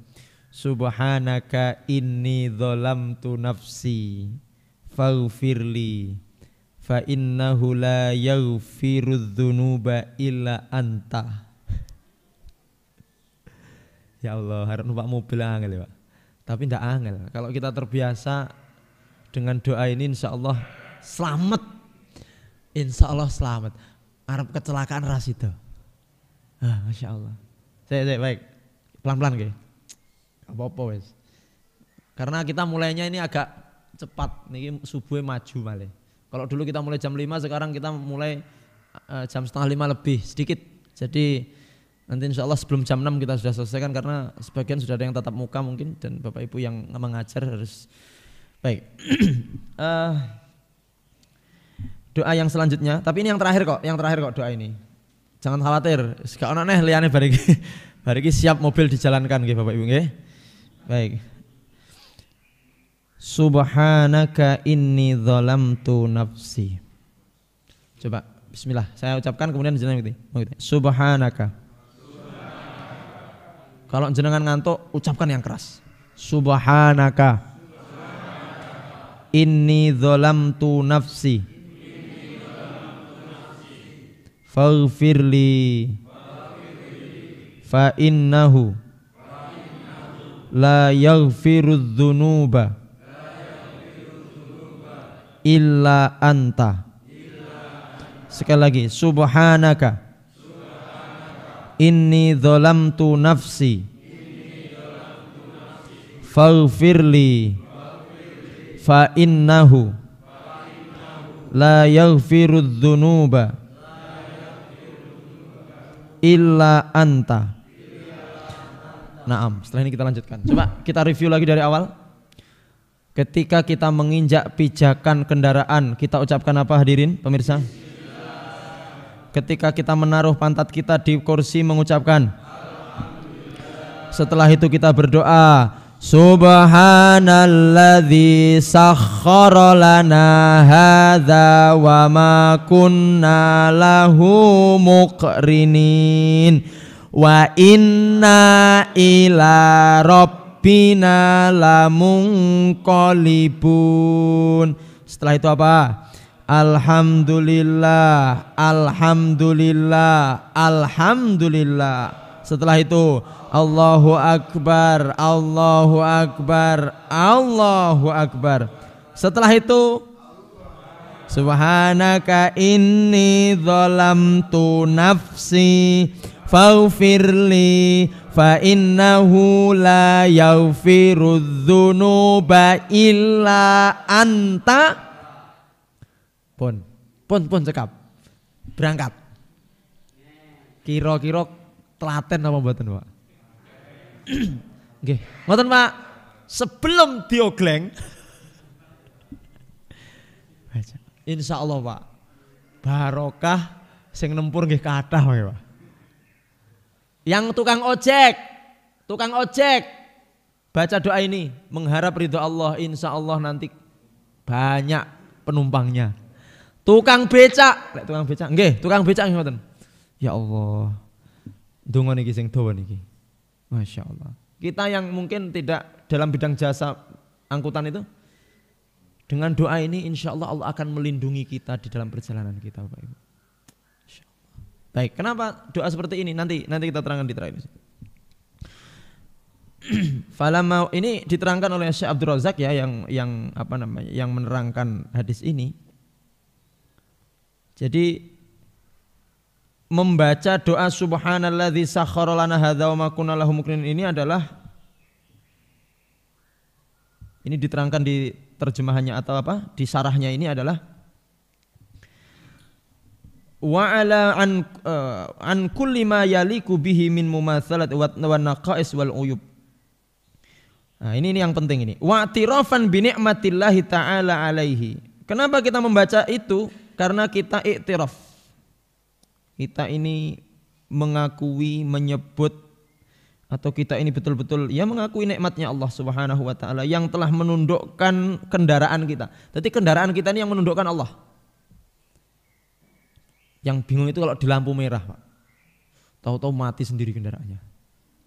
S1: Subhanaka inni dzalamtu nafsi faghfirli fa innahu la yaghfirudz dzunuba illa anta. Ya Allah, harap numpak mobil angel ya Pak. Tapi tidak angel. Kalau kita terbiasa dengan doa ini, insya Allah selamat. Insya Allah selamat. Arab kecelakaan rasido. Masya Allah. Saya baik. Pelan-pelan ke. Apa-apa wes. Karena kita mulainya ini agak cepat. Ini subuhnya maju malah. Kalau dulu kita mulai jam 5, sekarang kita mulai jam 4:30 lebih sedikit. Jadi Nanti insya Allah sebelum jam 6 kita sudah selesaikan karena sebagian sudah ada yang tatap muka mungkin dan Bapak Ibu yang mengajar harus baik. Doa yang selanjutnya, tapi ini yang terakhir kok doa ini. Jangan khawatir, gak ono neh liyane bariki. Bariki siap mobil dijalankan nggih Bapak Ibu nggih. Baik. Subhanaka inni dzalamtu nafsi. Coba bismillah, saya ucapkan kemudian jenengan gitu. Subhanaka. Kalau jenengan ngantuk ucapkan yang keras. Subhanaka. Inni dzalamtu nafsi. Faghfirli fa innahu la yaghfirudz dzunuba illa anta. Sekali lagi, subhanaka inni dzalamtu nafsi faghfirli fa innahu la yaghfirudz dzunuba illa anta. Naam, setelah ini kita lanjutkan. Coba kita review lagi dari awal. Ketika kita menginjak pijakan kendaraan, kita ucapkan apa hadirin pemirsa? Ketika kita menaruh pantat kita di kursi mengucapkan. Setelah itu kita berdoa, Subhanalladzi sakhkhara lana hadza wa ma kunna lahu muqrinin wa inna ila rabbina lamunqalibun. Setelah itu apa? Alhamdulillah, alhamdulillah, alhamdulillah. Setelah itu Allahu Akbar, Allahu Akbar, Allahu Akbar. Setelah itu Subhanaka inni dzalamtu nafsi faghfirli fa innahu la yaghfirudz dzunuba illa anta. Pun cekap. Berangkat. Kira-kira telaten apa mboten, Pak? Nggih, ngoten Pak. Sebelum diogleng insya Allah Pak, barokah sing nempur nggih kathah wae Pak. Yang tukang ojek baca doa ini mengharap ridho Allah, insya Allah nanti banyak penumpangnya. Tukang becak nggih, tukang becak ngoten. Ya Allah, donga niki sing dawa niki. Masya Allah. Kita yang mungkin tidak dalam bidang jasa angkutan itu, dengan doa ini insya Allah Allah akan melindungi kita di dalam perjalanan kita, Bapak Ibu. Insya Allah. Baik, kenapa doa seperti ini? Nanti kita terangkan di terakhir. Falamma ini diterangkan oleh Syekh Abdul Razak ya, yang menerangkan hadis ini. Jadi membaca doa subhanalladzi sakhkhara lana hadza wa ma kunna lahu muqrinin ini adalah, ini diterangkan di terjemahannya atau apa? Di sarahnya ini adalah wa ala an kulli ma yaliku bihi min mumatsalat wa naqais wal uyub. Nah, ini yang penting ini. Wa i'tirafan bi ni'matillahi ta'ala alaihi. Kenapa kita membaca itu? Karena kita i'tiraf. Kita ini mengakui, menyebut, atau kita ini betul-betul ya mengakui nikmatnya Allah Subhanahu wa taala yang telah menundukkan kendaraan kita. Jadi kendaraan kita ini yang menundukkan Allah. Yang bingung itu kalau di lampu merah, Pak. Tahu-tahu mati sendiri kendaraannya.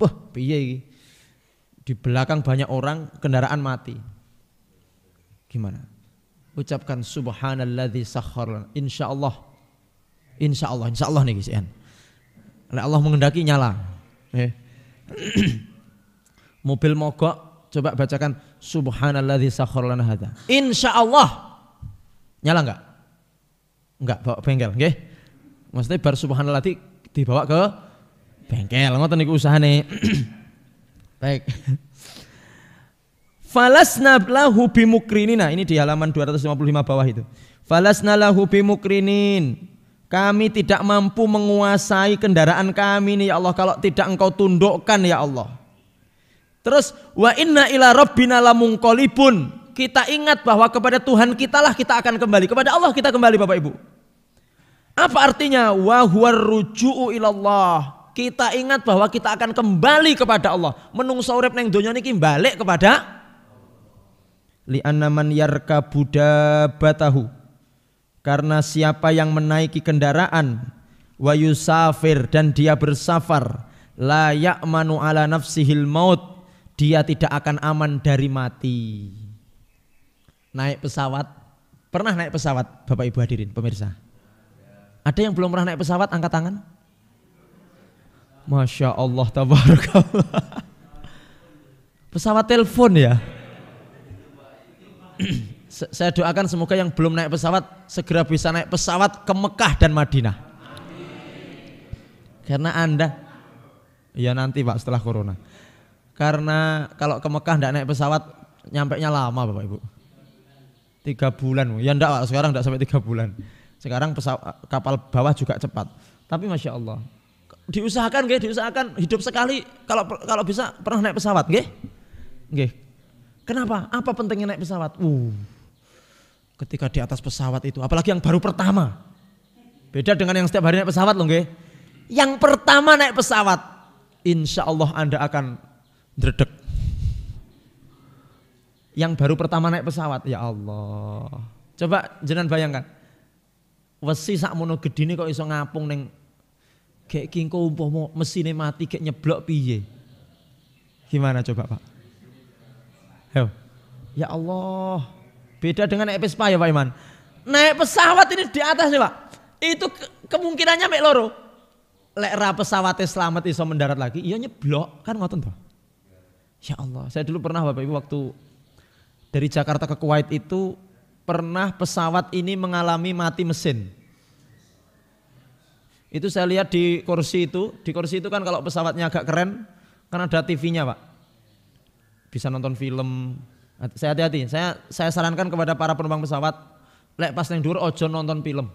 S1: Wah, piye iki? Di belakang banyak orang, kendaraan mati. Gimana? Ucapkan subhanalladzi sakhkhara. Insya Allah nih guys. Allah mengendaki nyala. Mobil mogok, coba bacakan subhanalladzi sakhkhara lana hadza. Insya Allah nyala enggak? Enggak, bawa bengkel, nggih. Maksudnya bar subhanalladzi dibawa ke bengkel. Ngoten niku usahane. Baik. Falasna lahu bimukrinina, ini di halaman 255 bawah itu. Falasna lahu bimukrinin Kami tidak mampu menguasai kendaraan kami nih ya Allah kalau tidak Engkau tundukkan ya Allah. Terus wa inna ila rabbina lamunqalibun. Kita ingat bahwa kepada Tuhan kitalah kita akan kembali. Kepada Allah kita kembali Bapak Ibu. Apa artinya? Wa huwar ruju'u ilallah. Kita ingat bahwa kita akan kembali kepada Allah. Menungso urip ning donya niki balik kepada li'anna man yarkabu dabbatahu. Karena siapa yang menaiki kendaraan wa yusafir dan dia bersafar la ya'manu ala nafsihil maut. Dia tidak akan aman dari mati. Naik pesawat, pernah naik pesawat Bapak Ibu hadirin pemirsa? Ada yang belum pernah naik pesawat angkat tangan? Masya Allah tabarakallah. Pesawat telepon ya. Saya doakan semoga yang belum naik pesawat segera bisa naik pesawat ke Mekah dan Madinah. Karena Anda, ya nanti Pak setelah corona. Karena kalau ke Mekah tidak naik pesawat nyampainya lama Bapak Ibu. 3 bulan. Ya enggak Pak, sekarang enggak sampai 3 bulan. Sekarang kapal bawah juga cepat. Tapi Masya Allah. Diusahakan hidup sekali kalau bisa pernah naik pesawat, nggih? Nggih. Kenapa? Apa pentingnya naik pesawat? Ketika di atas pesawat itu, apalagi yang baru pertama. Beda dengan yang setiap hari naik pesawat loh, nggih. Yang pertama naik pesawat, insya Allah Anda akan dredeg. Yang baru pertama naik pesawat, ya Allah. Coba jenengan bayangkan. Wesi sakmono gedine kok iso ngapung ning gek ki engko umpama mesine mati gek nyeblok piye? Gimana coba, Pak? Ayo. Ya Allah. Beda dengan naik Vespa ya Pak Iman. Naik pesawat ini di atas nih Pak. Itu kemungkinannya mek loro. Lek ra pesawate selamat iso mendarat lagi, iya nyeblok, kan ngoten toh. Ya Allah, saya dulu pernah Bapak Ibu waktu dari Jakarta ke Kuwait itu pernah pesawat ini mengalami mati mesin. Itu saya lihat di kursi itu kan kalau pesawatnya agak keren kan ada TV-nya Pak. Bisa nonton film. Saya hati-hati, saya sarankan kepada para penumpang pesawat, lek pas neng dhuwur ojo nonton film.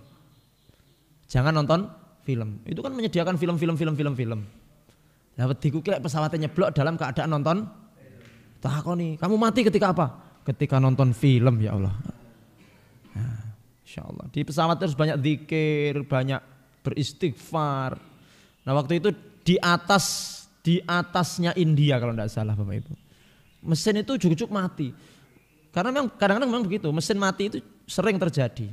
S1: Jangan nonton film. Itu kan menyediakan film. Lah wediku ki lek pesawatnya nyeblok dalam keadaan nonton. Takoni, kamu mati ketika apa? Ketika nonton film ya Allah. Nah, Insya Allah. Di pesawat terus banyak zikir, banyak beristighfar. Nah waktu itu di atasnya India kalau tidak salah Bapak Ibu. Mesin itu cukup mati. Karena memang kadang-kadang memang begitu, mesin mati itu sering terjadi.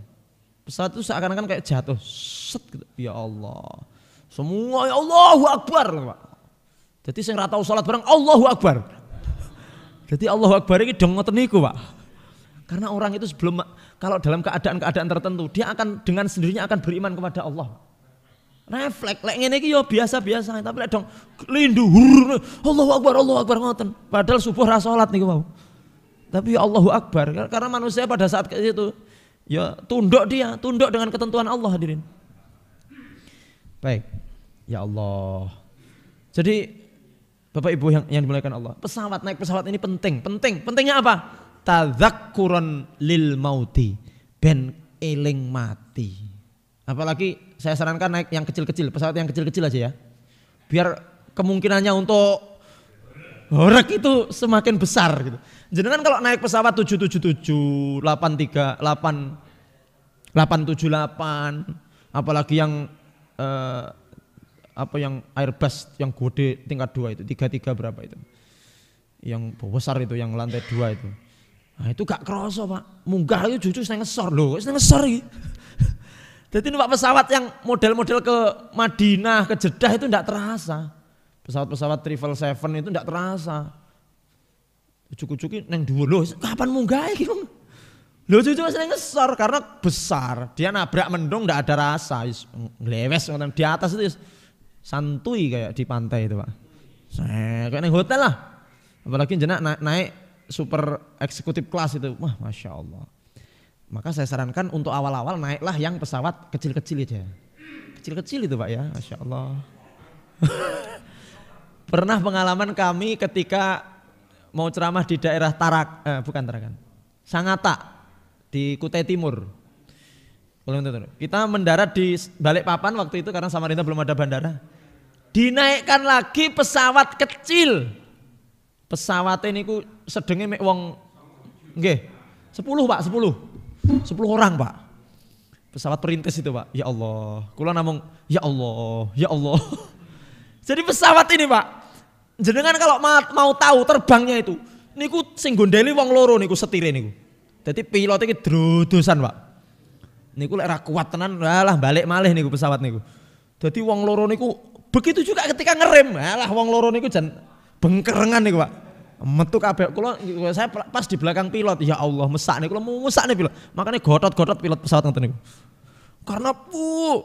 S1: Pesawat itu seakan-akan kayak jatuh. Set gitu. Ya Allah. Semua ya Allahu Akbar, Pak. Jadi sing ra tau salat bareng Allahu Akbar. Jadi Allahu Akbar ini dong ngoten niku, Pak. Karena orang itu sebelum kalau dalam keadaan-keadaan tertentu dia akan dengan sendirinya akan beriman kepada Allah. Refleks lek ngene iki ya biasa-biasa, tapi lek dong lindu Allahu Akbar ngoten. Padahal subuh ra salat niku mau. Tapi ya Allahu Akbar karena manusia pada saat itu ya tunduk dengan ketentuan Allah hadirin. Baik. Ya Allah. Jadi Bapak Ibu yang dimuliakan Allah, naik pesawat ini penting. Pentingnya apa? Tadzakkuran lil mauti, ben eling mati. Apalagi saya sarankan naik yang kecil-kecil, pesawat yang kecil-kecil aja ya. Biar kemungkinannya untuk horek itu semakin besar gitu. Jangan kalau naik pesawat 777, 878, apalagi yang yang Airbus yang gede tingkat 2 itu 33 berapa itu yang besar itu yang lantai 2 itu, nah itu gak kerasa Pak, munggah itu jujur saya ngesor loh, saya ngesor gitu. Jadi numpak pesawat yang model-model ke Madinah, ke Jeddah itu enggak terasa, pesawat-pesawat 777 itu enggak terasa, ujuk-ujuk neng dhuwur loh, kapan munggah gitu loh, jujur saya ngesor karena besar, dia nabrak mendung enggak ada rasa, ngelewes di atas itu santuy kayak di pantai itu Pak. Kayak di hotel lah. Apalagi jenak naik super eksekutif kelas itu. Wah Masya Allah. Maka saya sarankan untuk awal-awal naiklah yang pesawat kecil-kecil aja. Kecil-kecil itu Pak ya. Masya Allah. Pernah pengalaman kami ketika mau ceramah di daerah Sangatta di Kutai Timur. Kita mendarat di Balikpapan waktu itu karena Samarinda belum ada bandara. Dinaikkan lagi pesawat kecil. Pesawatnya niku sedenge mek wong nggih 10 Pak, 10 orang Pak. Pesawat perintis itu Pak. Ya Allah, kula namung ya Allah, ya Allah. Jadi pesawat ini Pak, jenengan kalau mau tahu terbangnya itu, niku sing gondeli wong loro niku setire niku. Jadi pilot iki drodosan Pak. Niku lek ra kuat tenan, lah balik malih niku pesawat niku. Jadi wong loro niku begitu juga ketika ngerem, lah wong loro niku jan bengkerengan niku Pak. Metu kabeh kula saya pas di belakang pilot, ya Allah mesak niku pilot. Makanya gotot-gotot pilot pesawat ngoten niku. Karena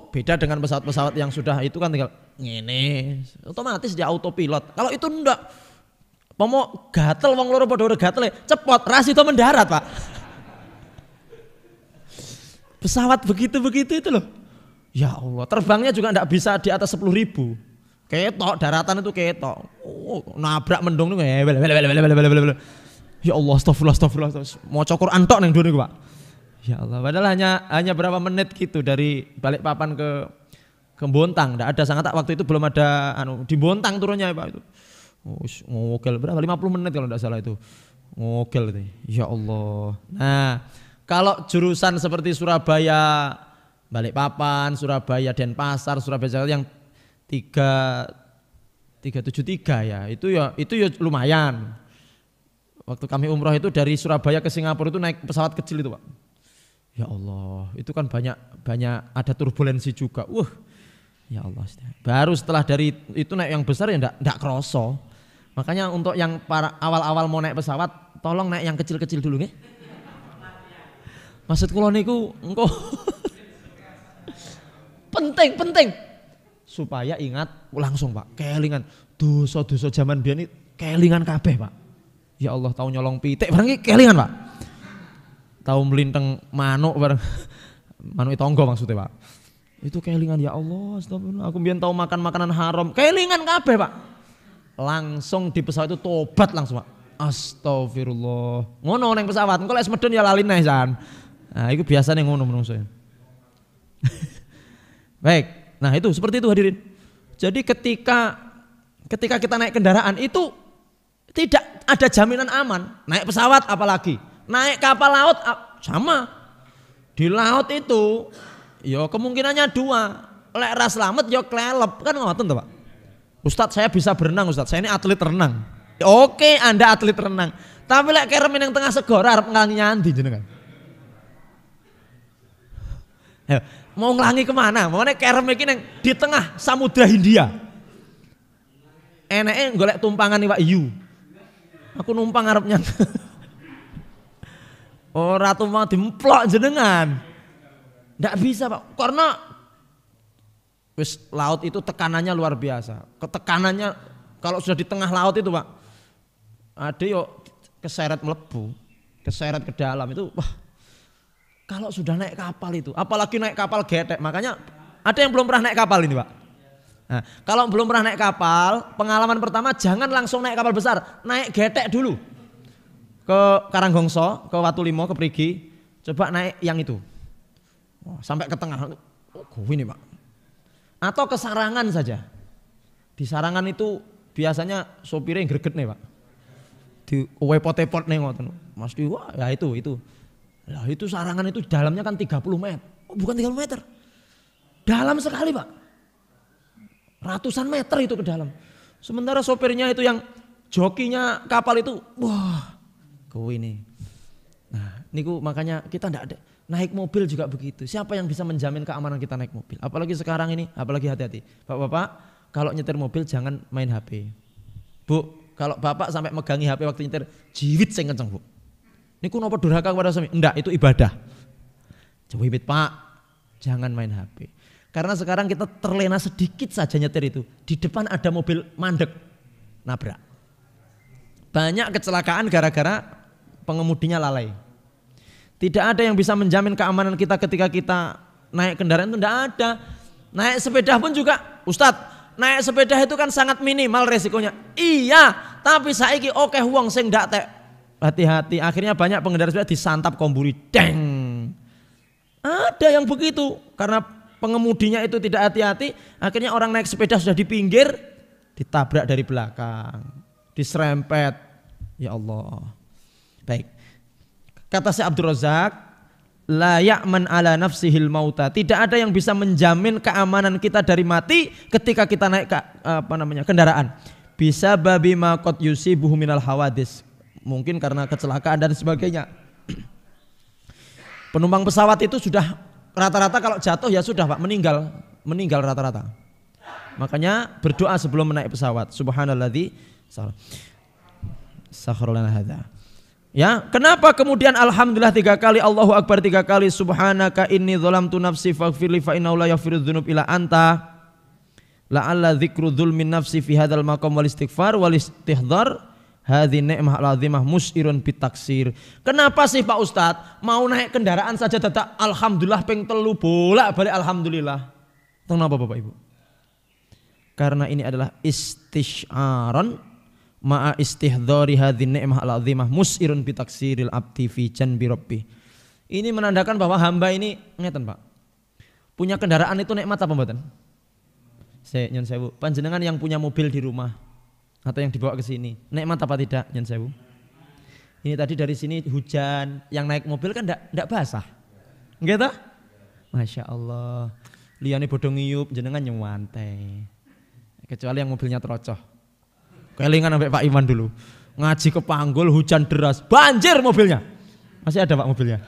S1: beda dengan pesawat-pesawat yang sudah itu kan tinggal ngene, otomatis dia autopilot. Kalau itu ndak. Pomo gatel wong loro padha gatel, cepot ras itu mendarat, Pak. Pesawat begitu-begitu itu loh. Ya Allah, terbangnya juga ndak bisa di atas 10.000. Ketok daratan itu ketok. Nabrak mendung niku ya Allah, astagfirullah. Maca Quran tok ning dhuwur niku, Pak. Ya Allah, padahal hanya berapa menit gitu dari Balikpapan ke Bontang. Ndak ada sangat waktu itu belum ada di Bontang turunnya Pak itu. Ngogel berapa? 50 menit kalau ndak salah itu. Ngogel itu. Ya Allah. Nah, kalau jurusan seperti Surabaya Balikpapan, Surabaya Denpasar, Surabaya Jakarta yang 373 ya itu ya lumayan. Waktu kami umroh itu dari Surabaya ke Singapura itu naik pesawat kecil itu Pak. Ya Allah, itu kan banyak ada turbulensi juga. Ya Allah. Baru setelah dari itu naik yang besar ya enggak kroso. Makanya untuk yang para awal-awal mau naik pesawat, tolong naik yang kecil-kecil dulu nggih. Maksud kula niku engko penting supaya ingat langsung Pak, kelingan dosa-dosa zaman biyen kelingan kabeh Pak. Ya Allah, tahu nyolong pitik barang iki kelingan Pak. Tahu melinteng manuk bareng manuk tonggo maksudnya Pak. Itu kelingan ya Allah, astagfirullah. Aku mbiyen tahu makan makanan haram, kelingan kabeh Pak. Langsung di pesawat itu tobat langsung Pak. Astagfirullah. Ngono ning pesawat, engko lek medun ya lali neh jan. Nah, itu biasanya ngono menungso. Baik. Nah, itu seperti itu hadirin. Jadi ketika kita naik kendaraan itu tidak ada jaminan aman. Naik pesawat apalagi. Naik kapal laut sama. Di laut itu ya kemungkinannya dua. Lek ra slamet ya klelep kan ngoten to, Pak. Ustadz saya bisa berenang Ustadz. Saya ini atlet renang. Oke, Anda atlet renang. Tapi lek kerem ning tengah segara arep nyandi jenengan. Mau ngelangi kemana? Makanya kerem iki neng di tengah Samudra Hindia. Eneke golek tumpangan Iwak Hiu. Aku numpang arepnya. Ora tumpang dimplok jenengan. Ndak bisa Pak, karena wis laut itu tekanannya luar biasa. Ketekanannya kalau sudah di tengah laut itu Pak, ada yo keseret melebu, keseret ke dalam itu wah. Kalau sudah naik kapal itu, apalagi naik kapal getek, makanya ada yang belum pernah naik kapal ini Pak. Nah, kalau belum pernah naik kapal, pengalaman pertama jangan langsung naik kapal besar, naik getek dulu. Ke Karanggongso, ke Watulimo, ke Prigi, coba naik yang itu. Sampai ke tengah, ini Pak. Atau ke Sarangan saja. Di Sarangan itu biasanya sopirnya yang greget nih Pak. Di pot-pot nih ngoten. Mas wah ya itu. Lah itu Sarangan itu dalamnya kan 30 meter. Oh, bukan 30 meter. Dalam sekali Pak. Ratusan meter itu ke dalam. Sementara sopirnya itu yang jokinya kapal itu wah ini. Nah niku makanya kita ndak ada. Naik mobil juga begitu. Siapa yang bisa menjamin keamanan kita naik mobil? Apalagi sekarang ini, apalagi hati-hati. Bapak-bapak kalau nyetir mobil jangan main HP. Bu, kalau bapak sampai megangi HP waktu nyetir, jiwit sing kenceng Bu. Niku napa durhaka kepada suami? Enggak, itu ibadah. Jiwit Pak, jangan main HP. Karena sekarang kita terlena sedikit saja nyetir itu. Di depan ada mobil mandek, nabrak. Banyak kecelakaan gara-gara pengemudinya lalai. Tidak ada yang bisa menjamin keamanan kita ketika kita naik kendaraan itu, tidak ada. Naik sepeda pun juga, Ustadz, naik sepeda itu kan sangat minimal resikonya. Iya, tapi saiki oke wong sing ndak tek. Hati-hati, akhirnya banyak pengendara sepeda disantap komburi, deng. Ada yang begitu karena pengemudinya itu tidak hati-hati, akhirnya orang naik sepeda sudah di pinggir ditabrak dari belakang, diserempet. Ya Allah. Baik. Kata Syekh Abdul Razak, la ya'man ala nafsihil mauta. Tidak ada yang bisa menjamin keamanan kita dari mati ketika kita naik kendaraan. Bisa babi ma qad yusibuhu minal hawadis. Mungkin karena kecelakaan dan sebagainya. Penumpang pesawat itu sudah rata-rata kalau jatuh ya sudah Pak, meninggal rata-rata. Makanya berdoa sebelum menaik pesawat. Subhanalladzi sakhkhara lana hadza. Ya, kenapa kemudian alhamdulillah 3 kali, Allahu akbar 3 kali, subhanaka inni dzalamtu nafsi faghfirli fa innahu la yaghfiru dzunub illa anta. La'alla dzikru dzulmin nafsi fi hadzal maqam wal istighfar wal istihdar hadhi ni'mah al-azimah musirun bitaksir. Kenapa sih Pak Ustadz mau naik kendaraan saja tetap alhamdulillah ping 3 bolak-balik alhamdulillah. Kenapa Bapak Ibu? Karena ini adalah istisyaron ma'a istihdari hadhi ni'mah al-azimah musirun bitaksiril abdi fi janbi rabbi. Ini menandakan bahwa hamba ini ngeten Pak, punya kendaraan itu nikmat apa mboten? Nyun sewu, panjenengan yang punya mobil di rumah atau yang dibawa ke sini, nikmat apa tidak nyun sewu? Ini tadi dari sini hujan, yang naik mobil kan ndak basah. Nggih ta? Masya Allah. Liyane bodho ngiyup jenengan nyuwantai. Kecuali yang mobilnya terocoh. Kelingan sampai Pak Iman dulu. Ngaji ke Panggul hujan deras, banjir mobilnya. Masih ada Pak mobilnya?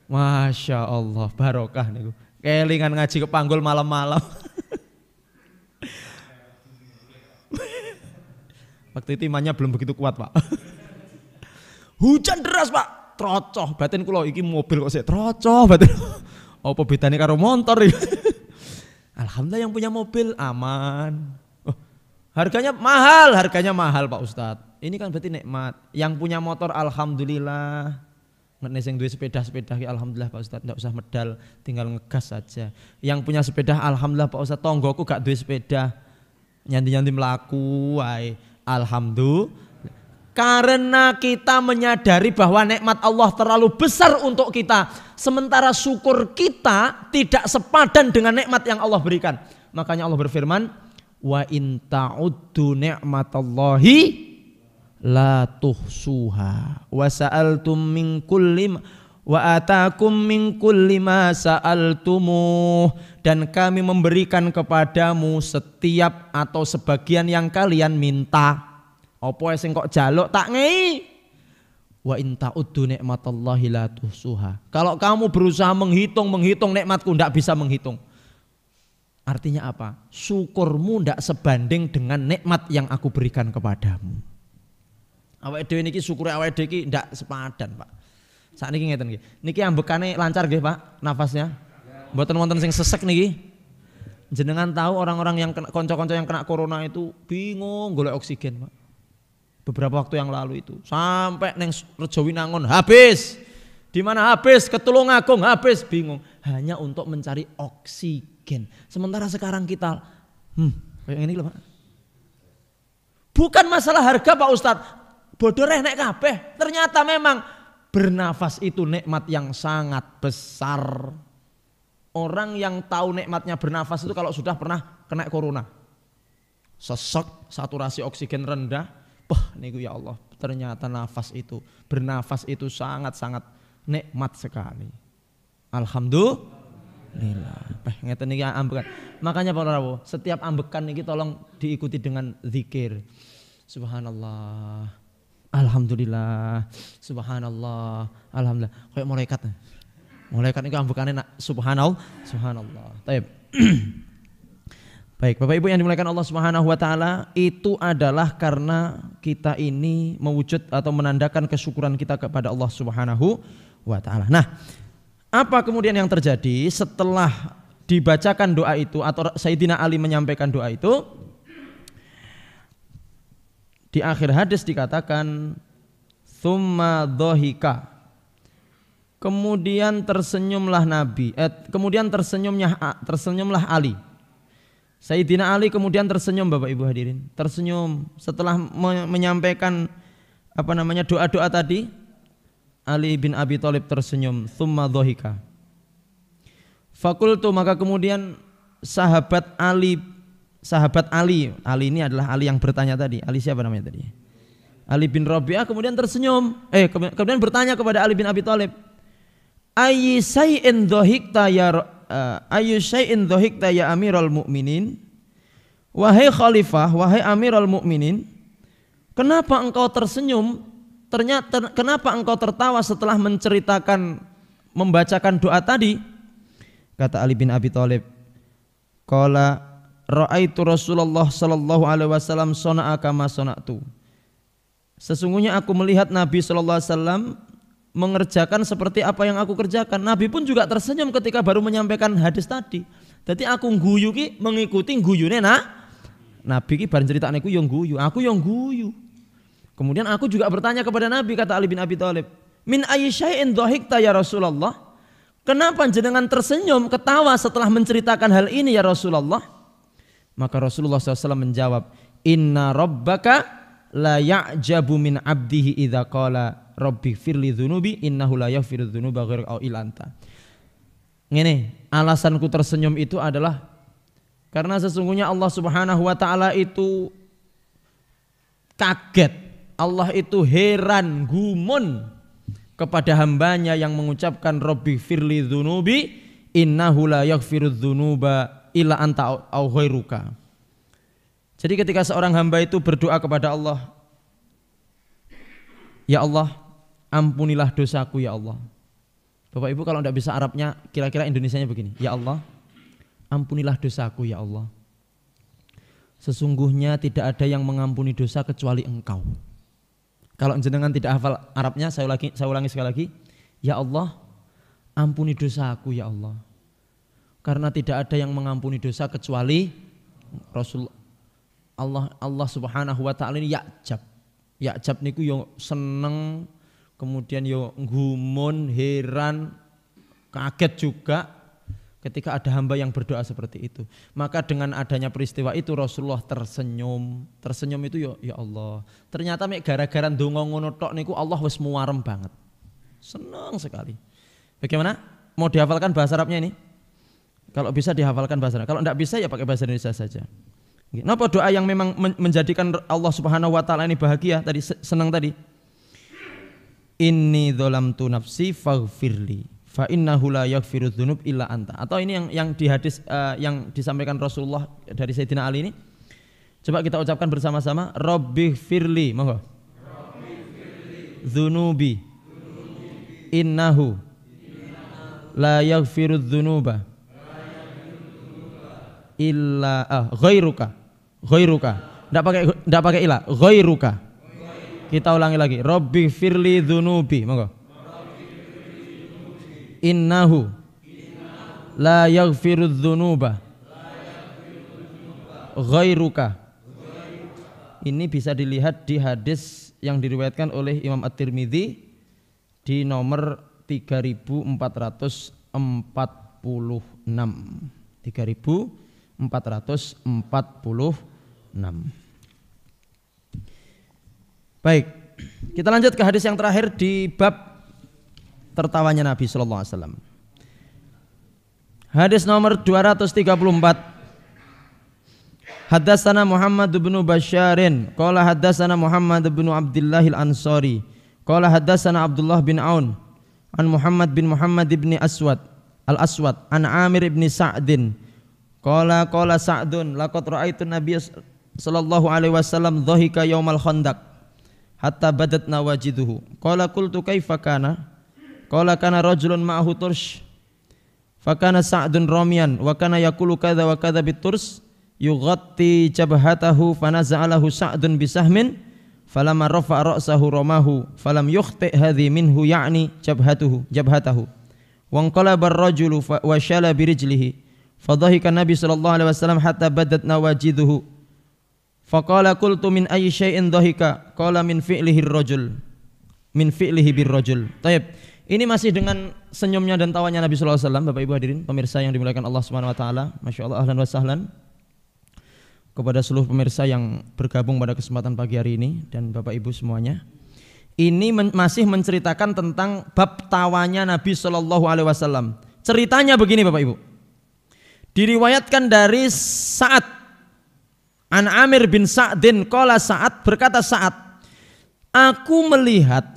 S1: Masya Allah, barokah niku. Kelingan ngaji ke Panggul malam-malam. Waktu itu imannya belum begitu kuat Pak. Hujan deras Pak, trocoh batin kula iki mobil kok sik trocoh batin. Apa bedane karo motor iki? Alhamdulillah yang punya mobil aman. Oh, harganya mahal Pak Ustadz. Ini kan berarti nikmat. Yang punya motor alhamdulillah. Nek sing duwe sepeda alhamdulillah Pak Ustadz, enggak usah medal, tinggal ngegas saja. Yang punya sepeda alhamdulillah Pak Ustadz, tonggoku gak duwe sepeda. Nyanti-nyanti melaku wae. Alhamdulillah. Karena kita menyadari bahwa nikmat Allah terlalu besar untuk kita, sementara syukur kita tidak sepadan dengan nikmat yang Allah berikan. Makanya Allah berfirman, wa in ta'uddu ni'matallahi la tuhsuha wa sa'altum min kulli wa atakum min kulli ma sa'altumuh, dan kami memberikan kepadamu setiap atau sebagian yang kalian minta. Apa sing kok jaluk tak ngei? Wa in ta'uddu ni'matallahi la tuhsuha. Kalau kamu berusaha menghitung nikmatku, ndak bisa menghitung. Artinya apa? Syukurmu ndak sebanding dengan nikmat yang aku berikan kepadamu. Awake dhewe niki syukure awake dhewe iki ndak sepadan, Pak. Sakniki ngeten nggih. Niki ambekane lancar nggih, Pak, nafasnya. Mboten wonten sing sesek niki. Jenengan tahu orang-orang yang kanca-kanca yang kena corona itu bingung golek oksigen, Pak. Beberapa waktu yang lalu itu sampai neng Rejowinangun habis, di mana habis, ke Tulungagung habis, bingung hanya untuk mencari oksigen. Sementara sekarang kita, kayak ini loh Pak. Bukan masalah harga Pak Ustadz, bodoh nek kabeh. Ternyata memang bernafas itu nikmat yang sangat besar. Orang yang tahu nikmatnya bernafas itu kalau sudah pernah kena corona, sesek, saturasi oksigen rendah. Wah, niku ya Allah, ternyata bernafas itu sangat-sangat nikmat sekali. Alhamdulillah. Ngeten niki ambekan. Makanya Pak Rawo, setiap ambekan niki tolong diikuti dengan zikir. Subhanallah. Alhamdulillah. Subhanallah. Alhamdulillah. Kayak malaikat. Malaikat niku ambekane nak subhanallah. Subhanallah. Baik. Baik, Bapak Ibu yang dimuliakan Allah Subhanahu wa taala, itu adalah karena kita ini mewujud atau menandakan kesyukuran kita kepada Allah Subhanahu wa taala. Nah, apa kemudian yang terjadi setelah dibacakan doa itu atau Sayyidina Ali menyampaikan doa itu? Di akhir hadis dikatakan tsumma dhahika. Kemudian tersenyumlah Nabi, kemudian tersenyumlah Ali. Sayyidina Ali kemudian tersenyum Bapak Ibu hadirin, tersenyum setelah menyampaikan doa-doa tadi. Ali bin Abi Thalib tersenyum, thumma dhahika. Fakultu, maka kemudian sahabat Ali ini adalah Ali yang bertanya tadi. Ali siapa namanya tadi? Ali bin Rabi'ah kemudian tersenyum. Kemudian bertanya kepada Ali bin Abi Thalib, ayyu syai'in dhahikta ya Amirul Mukminin? Wahai khalifah, wahai Amirul Mukminin, kenapa engkau tersenyum? Kenapa engkau tertawa setelah membacakan doa tadi? Kata Ali bin Abi Thalib, qala ra'aitu Rasulullah sallallahu alaihi wasallam sana'a kama sana'tu. Sesungguhnya aku melihat Nabi sallallahu alaihi wasallam mengerjakan seperti apa yang aku kerjakan. Nabi pun juga tersenyum ketika baru menyampaikan hadis tadi. Jadi aku guyu ki mengikuti guyune Nabi ki bareng ceritane ku yo guyu, aku yo guyu. Kemudian aku juga bertanya kepada Nabi, kata Ali bin Abi Thalib, min ayyi syai'in dhahikta ya Rasulullah? Kenapa jenengan tersenyum ketawa setelah menceritakan hal ini ya Rasulullah? Maka Rasulullah SAW menjawab, inna rabbaka la ya'jabu min abdihi idza qala rabbi firli dzunubi innahu la yaghfiru dzunuba ghairuka illa anta. Ngene, alasanku tersenyum itu adalah karena sesungguhnya Allah Subhanahu wa taala itu kaget, Allah itu heran, gumun kepada hambanya yang mengucapkan rabbi firli dzunubi innahu la yaghfiru dzunuba illa anta au ghairuka. Jadi ketika seorang hamba itu berdoa kepada Allah, ya Allah, ampunilah dosaku ya Allah. Bapak Ibu kalau tidak bisa Arabnya, kira-kira Indonesianya begini, ya Allah, ampunilah dosaku ya Allah. Sesungguhnya tidak ada yang mengampuni dosa kecuali Engkau. Kalau jenengan tidak hafal Arabnya, saya ulangi sekali lagi, ya Allah, ampuni dosaku ya Allah. Karena tidak ada yang mengampuni dosa kecuali Rasulullah. Allah Subhanahu wa taala ini Ya'jab niku yo seneng, kemudian yo gumun, heran, kaget juga ketika ada hamba yang berdoa seperti itu. Maka dengan adanya peristiwa itu Rasulullah tersenyum. Tersenyum itu ya Allah. Ternyata mek gara-gara ndonga ngono tok niku Allah wis muwarem banget. Senang sekali. Bagaimana? Mau dihafalkan bahasa Arabnya ini? Kalau bisa dihafalkan bahasa Arab. Kalau enggak bisa ya pakai bahasa Indonesia saja. Kenapa doa yang memang menjadikan Allah Subhanahu wa taala ini bahagia tadi, senang tadi? Inni dzalamtu nafsi faghfirli fa innahu la yaghfiru dzunub illa anta. Atau ini yang di hadis yang disampaikan Rasulullah dari Sayyidina Ali ini. Coba kita ucapkan bersama-sama, Rabbighfirli, monggo. Dzunubi innahu la yaghfiru dzunuba illa ghairuka. Enggak pakai ila, ghairuka. Kita ulangi lagi, Rabbi firli dzunubi, monggo. Innahu la yaghfiru dzunuba ghairuka. Ini bisa dilihat di hadis yang diriwayatkan oleh Imam At-Tirmidzi di nomor 3446. 3446. Baik, kita lanjut ke hadis yang terakhir di bab tertawanya Nabi sallallahu alaihi wasallam. Hadis nomor 234. Haddatsana Muhammad bin Basyarin qala haddatsana Muhammad bin Abdullah al-Ansari qala haddatsana Abdullah bin Aun an Muhammad bin Muhammad bin Aswad al-Aswad an Amir bin Sa'din qala Sa'dun laqad ra'aitu Nabiy sallallahu alaihi wasallam dhahika yaumal khandaq hatta badat nawajiduhu qala qultu kaifa kana qala kana rajulun ma'ahu tursh fakana Sa'dun ramiyan wa kana yaqulu kadza wa kadza biturs yughatti jabhatahu fanaza'alahu Sa'dun bisahmin falamma rafa'a ra'sahu ramahu falam yukhti hadhi minhu ya'ni jabhatahu wa anqalaba ar-rajulu wa shala birijlihi fadhahika Nabi sallallahu alaihi wasallam hatta badat nawajiduhu faqala qultu min ayyi syai'in dhahika qala min fi'lihi birrajul. Taib. Ini masih dengan senyumnya dan tawanya Nabi sallallahu alaihi wasallam. Bapak Ibu hadirin pemirsa yang dimuliakan Allah Subhanahu wa taala. Masyaallah, ahlan wa sahlan kepada seluruh pemirsa yang bergabung pada kesempatan pagi hari ini dan Bapak Ibu semuanya. Ini masih menceritakan tentang bab tawanya Nabi Shallallahu Alaihi Wasallam. Ceritanya begini Bapak Ibu. Diriwayatkan dari Sa'ad an Amir bin Sa'din qala Sa'ad berkata Sa'ad,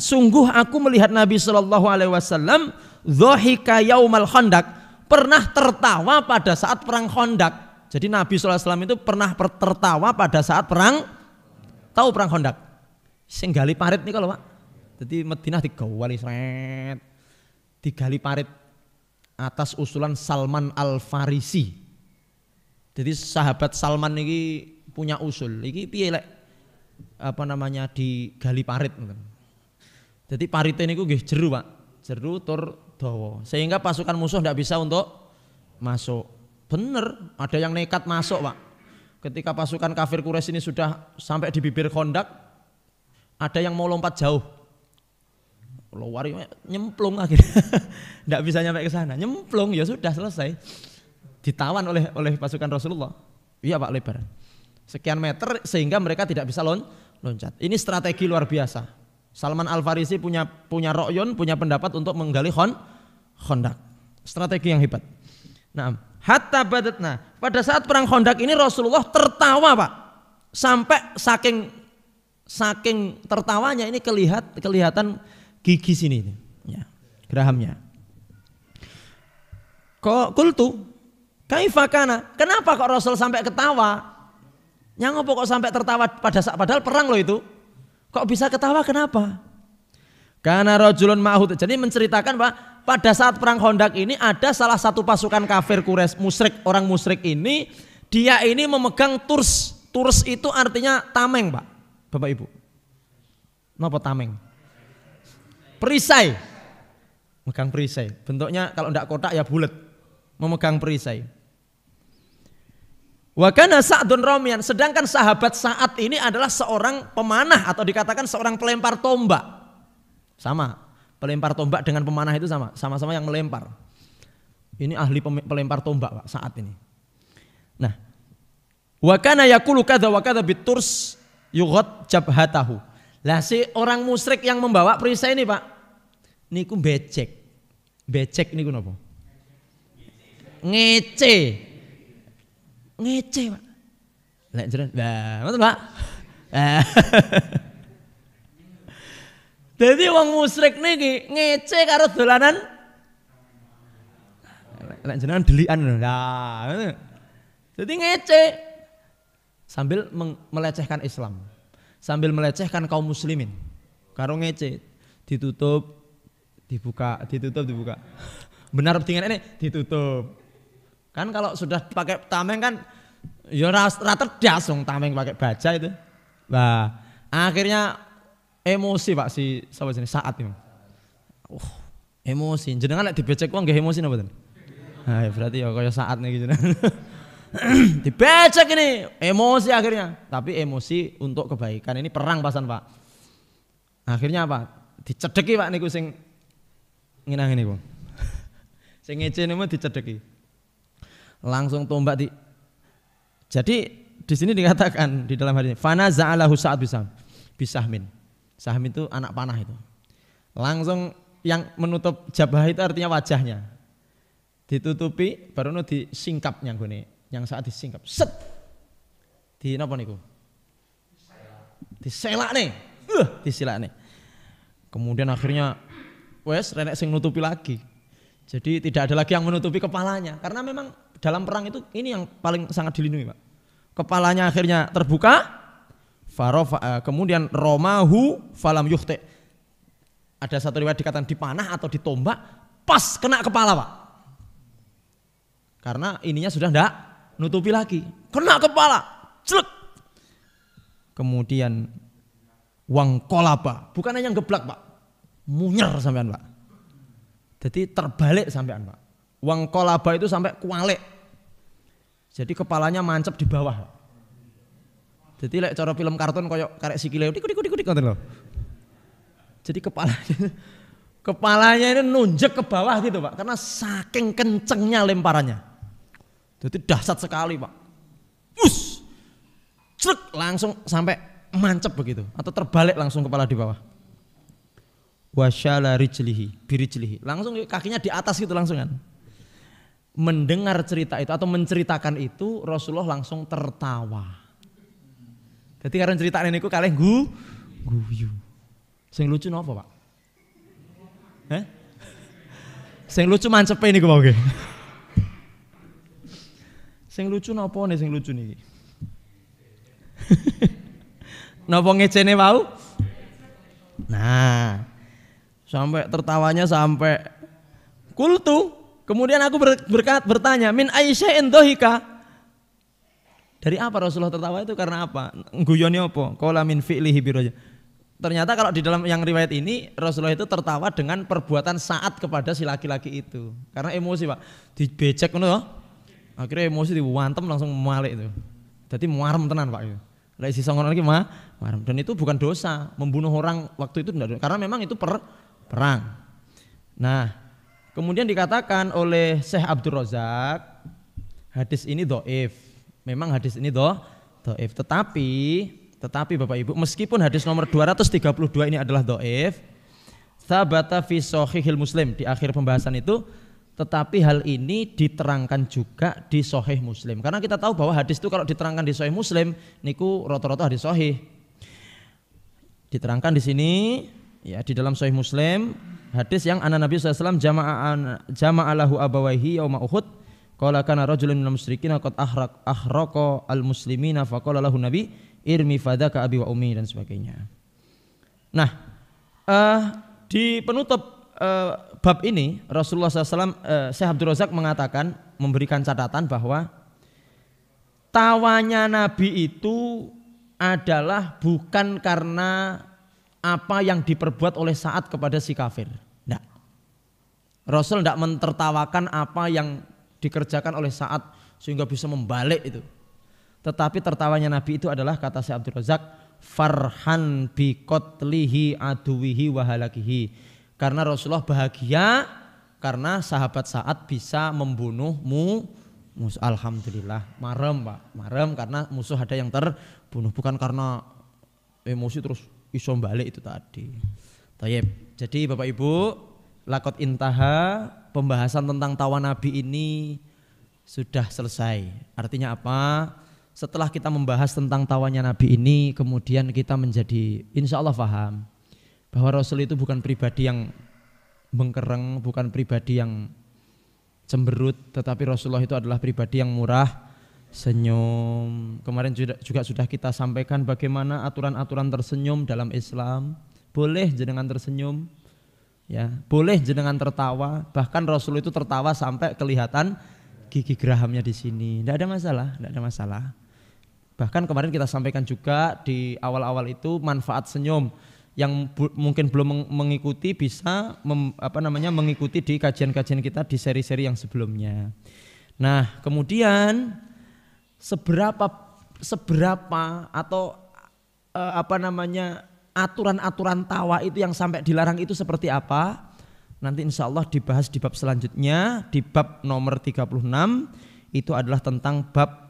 S1: sungguh aku melihat Nabi Shallallahu Alaihi Wasallam dhahika yaumal khandaq, pernah tertawa pada saat perang Khandaq. Jadi Nabi Shallallahu Alaihi Wasallam itu pernah tertawa pada saat perang, tahu perang Khandaq? Sing gali parit nih kalau Pak. Jadi Madinah digawali seret, digali parit atas usulan Salman Al-Farisi. Jadi sahabat Salman ini punya usul, ini piye lek digali parit. Jadi parit ini nggih jeru Pak, jeru tur dawa, sehingga pasukan musuh tidak bisa untuk masuk. Bener, ada yang nekat masuk Pak. Ketika pasukan kafir Quraisy ini sudah sampai di bibir Khandaq, ada yang mau lompat jauh. Lowari nyemplung akhirnya, tidak bisa nyampe ke sana, nyemplung ya sudah selesai, ditawan oleh pasukan Rasulullah. Iya Pak, lebar sekian meter sehingga mereka tidak bisa loncat. Ini strategi luar biasa. Salman Al-Farisi punya ro'yon, punya pendapat untuk menggali Khandaq. Strategi yang hebat. Nah, hatta badatna, pada saat perang Khandaq ini Rasulullah tertawa Pak, sampai saking tertawanya ini kelihatan gigi sini, ya, gerahamnya. Qultu kaifa kana? Kenapa kok Rasul sampai ketawa? Yang apa kok sampai tertawa padahal perang loh itu? Kok bisa ketawa kenapa? Karena rajulun ma'hud. Jadi menceritakan Pak, pada saat perang Khandaq ini ada salah satu pasukan kafir Quraisy orang musyrik ini, dia ini memegang turs. Turs itu artinya tameng Pak, Bapak Ibu. Napa tameng? Perisai, megang perisai. Bentuknya kalau tidak kotak ya bulat, memegang perisai. Wa kana Sa'dun Romian, sedangkan sahabat Sa'ad ini adalah seorang pemanah atau dikatakan seorang pelempar tombak. Sama, pelempar tombak dengan pemanah itu sama-sama yang melempar. Ini ahli pelempar tombak Pak Sa'ad ini. Nah, wa kana yaqulu kadza wa kadza biturs yughat jabhatahu. Lah si orang musyrik yang membawa perisai ini Pak, niku becek niku napa? Ngece Pak. Lek jeren, lah ngoten Pak. Jadi wong musyrik niki ngece karo dolanan. Lek jenengan delikan lah. Jadi ngece sambil melecehkan Islam, sambil melecehkan kaum muslimin. Karo ngece, ditutup dibuka. Benar dengan ini ditutup. Kan kalau sudah pakai tameng kan ya rata dasung tameng pakai baja itu. Nah, akhirnya emosi Pak si sahabat ini Sa'ad ini. Emosi. Jenengan lek dibecek wong nggih emosi napa mboten? Nah, ya berarti ya kaya Sa'ad nih gitu. Dibecek ini emosi akhirnya, tapi emosi untuk kebaikan. Ini perang pasan Pak. Akhirnya apa? Dicedeki Pak niku sing nginang ini Bang. Sing ngece niku dicedeki. Langsung tombak di. Jadi di sini dikatakan di dalam hadis fana za'alahu Sa'ad bisahmin. Sahmin itu anak panah itu. Langsung yang menutup jabah itu artinya wajahnya. Ditutupi baru disingkap yang saat disingkap. Set. Di napa niku? Diselak nih. Diselak nih. Kemudian akhirnya wes renek sing nutupi lagi. Jadi tidak ada lagi yang menutupi kepalanya karena memang dalam perang itu ini yang paling sangat dilindungi Pak. Kepalanya akhirnya terbuka, kemudian romahu falam yukhti. Ada satu riwayat dikatakan dipanah atau ditombak, pas kena kepala Pak. Karena ininya sudah tidak nutupi lagi, kena kepala, celek. Kemudian wangkolaba, bukan hanya geblak Pak, munyer sampean Pak. Jadi terbalik sampean Pak. Wangkolaba itu sampai kualik. Jadi kepalanya mancep di bawah. Jadi lek cara film kartun koyok karek sikile dik ngoten lho. Jadi kepalanya ini nunjuk ke bawah gitu Pak, karena saking kencengnya lemparannya. Jadi dahsyat sekali Pak. Cek langsung sampai mancep begitu atau terbalik langsung kepala di bawah. wasyala rijlihi birijlihi. Langsung kakinya di atas gitu langsung kan. Mendengar cerita itu atau menceritakan itu Rasulullah langsung tertawa. Jadi karena ceritanya niku kalih guyu. Sing lucu napa, Pak? Sing lucu mancepe niku mau nggih. Sing lucu napa nih sing lucu niki? Napa ngecene wau? Nah, sampai tertawanya sampai kultu. Kemudian aku bertanya, min aisya'in dohika. Dari apa Rasulullah tertawa itu? Karena apa? Guyoni apa? Qala min fi'lihi biroja. Ternyata kalau di dalam yang riwayat ini Rasulullah itu tertawa dengan perbuatan saat kepada si laki-laki itu. Karena emosi, Pak. Dibecek ngono. Akhirnya emosi diwantem langsung malik itu. Jadi muarem tenan, Pak. Lah isi songon lagi muarem. Dan itu bukan dosa, membunuh orang waktu itu tidak dosa. Karena memang itu perang. Nah, kemudian dikatakan oleh Syekh Abdul Razak, hadis ini dhaif. Memang hadis ini dhaif, tetapi Bapak Ibu, meskipun hadis nomor 232 ini adalah dhaif, tsabata fi shahihil Muslim di akhir pembahasan itu, tetapi hal ini diterangkan juga di Sahih Muslim. Karena kita tahu bahwa hadis itu kalau diterangkan di Sahih Muslim niku rata-rata hadis sahih. Diterangkan di sini ya di dalam Sahih Muslim hadis yang anna Nabi SAW jama'alahu abawaihi yauma Uhud qala kana rajulun minal musyrikin qad ahraqa al-muslimina faqala lahu Nabi irmi fadaka abi wa ummi dan sebagainya. Nah, di penutup bab ini Rasulullah SAW Syekh Abdul Razak mengatakan, memberikan catatan bahwa tawanya Nabi itu adalah bukan karena apa yang diperbuat oleh Sa'ad kepada si kafir. Tidak. Rasul tidak mentertawakan apa yang dikerjakan oleh Sa'ad sehingga bisa membalik itu. Tetapi tertawanya Nabi itu adalah, kata Syekh Abdul Razak, farhan bi qatlihi aduwihi wa halakihi. Karena Rasulullah bahagia karena sahabat Sa'ad bisa membunuhmu. Alhamdulillah, marem Pak, marem karena musuh ada yang terbunuh, bukan karena emosi terus iso balik itu tadi. Tayyib. Jadi Bapak Ibu, lakot intaha, pembahasan tentang tawa Nabi ini sudah selesai. Artinya apa? Setelah kita membahas tentang tawanya Nabi ini, kemudian kita menjadi insya Allah paham bahwa Rasul itu bukan pribadi yang bengkereng, bukan pribadi yang cemberut, tetapi Rasulullah itu adalah pribadi yang murah senyum. Kemarin juga sudah kita sampaikan bagaimana aturan-aturan tersenyum dalam Islam. Boleh jenengan tersenyum, ya, boleh jenengan tertawa. Bahkan Rasul itu tertawa sampai kelihatan gigi gerahamnya di sini. Tidak ada masalah, tidak ada masalah. Bahkan kemarin kita sampaikan juga di awal-awal itu manfaat senyum. Yang mungkin belum mengikuti bisa mengikuti di kajian-kajian kita di seri-seri yang sebelumnya. Nah, kemudian seberapa atau aturan-aturan tawa itu yang sampai dilarang itu seperti apa? Nanti insya Allah dibahas di bab selanjutnya, di bab nomor 36 itu adalah tentang bab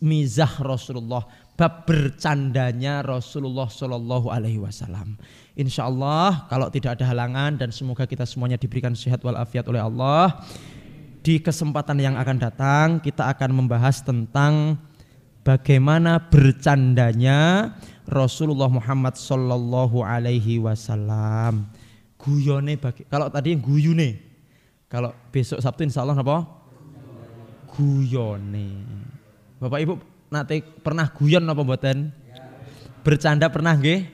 S1: mizah Rasulullah, bab bercandanya Rasulullah Shallallahu Alaihi Wasallam. Insya Allah kalau tidak ada halangan dan semoga kita semuanya diberikan sehat walafiat oleh Allah, di kesempatan yang akan datang kita akan membahas tentang bagaimana bercandanya Rasulullah Muhammad Shallallahu Alaihi Wasallam. Guyone kalau tadi guyune, kalau besok Sabtu insya Allah apa? Guyone. Bapak Ibu nanti pernah guyon apa mboten? Bercanda pernah nggih?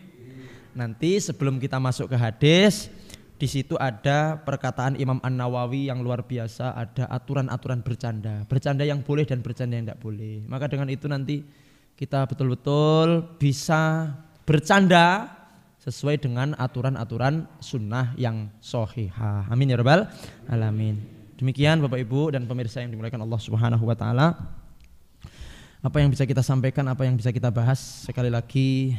S1: Nanti sebelum kita masuk ke hadis, di situ ada perkataan Imam An-Nawawi yang luar biasa, ada aturan-aturan bercanda yang boleh dan bercanda yang tidak boleh. Maka dengan itu nanti kita betul-betul bisa bercanda sesuai dengan aturan-aturan sunnah yang sahihah. Amin ya rabbal alamin. Demikian Bapak Ibu dan pemirsa yang dimuliakan Allah Subhanahu wa taala. Apa yang bisa kita sampaikan, apa yang bisa kita bahas, sekali lagi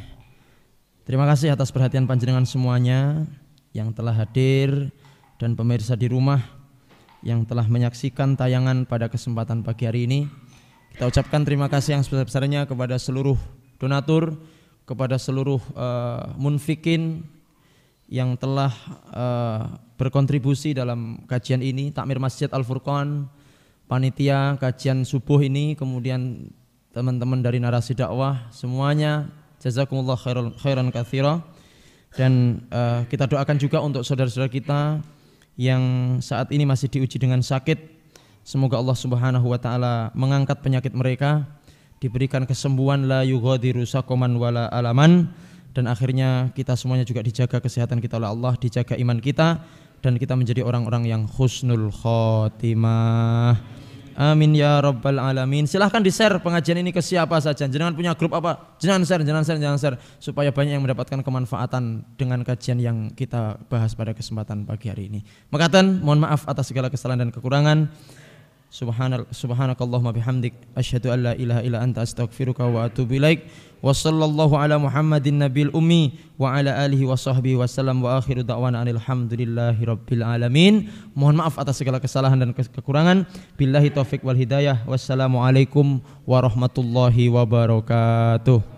S1: terima kasih atas perhatian panjenengan semuanya yang telah hadir dan pemirsa di rumah yang telah menyaksikan tayangan pada kesempatan pagi hari ini. Kita ucapkan terima kasih yang sebesar-besarnya kepada seluruh donatur, kepada seluruh munfikin yang telah berkontribusi dalam kajian ini, takmir Masjid Al-Furqan, panitia kajian subuh ini, kemudian teman-teman dari narasi dakwah, semuanya jazakumullah khairan katsira. Dan kita doakan juga untuk saudara-saudara kita yang saat ini masih diuji dengan sakit, semoga Allah Subhanahu wa taala mengangkat penyakit mereka, diberikan kesembuhan la yughadiru saqaman wala alaman, dan akhirnya kita semuanya juga dijaga kesehatan kita oleh Allah, dijaga iman kita, dan kita menjadi orang-orang yang husnul khotimah. Amin ya rabbal alamin. Silahkan di-share pengajian ini ke siapa saja. Jangan punya grup apa, jangan share supaya banyak yang mendapatkan kemanfaatan dengan kajian yang kita bahas pada kesempatan pagi hari ini. Makaten, mohon maaf atas segala kesalahan dan kekurangan. Subhanakallahumma bihamdik asyhadu an la ilaha illa anta astaghfiruka wa atubu ilaik. Wa sallallahu ala Muhammadin nabiyil ummi wa ala alihi wa sahbihi wasallam wa akhiru da'wana alhamdulillahi rabbil alamin. Mohon maaf atas segala kesalahan dan kekurangan. Billahi taufik wal hidayah. Wassalamualaikum warahmatullahi wabarakatuh.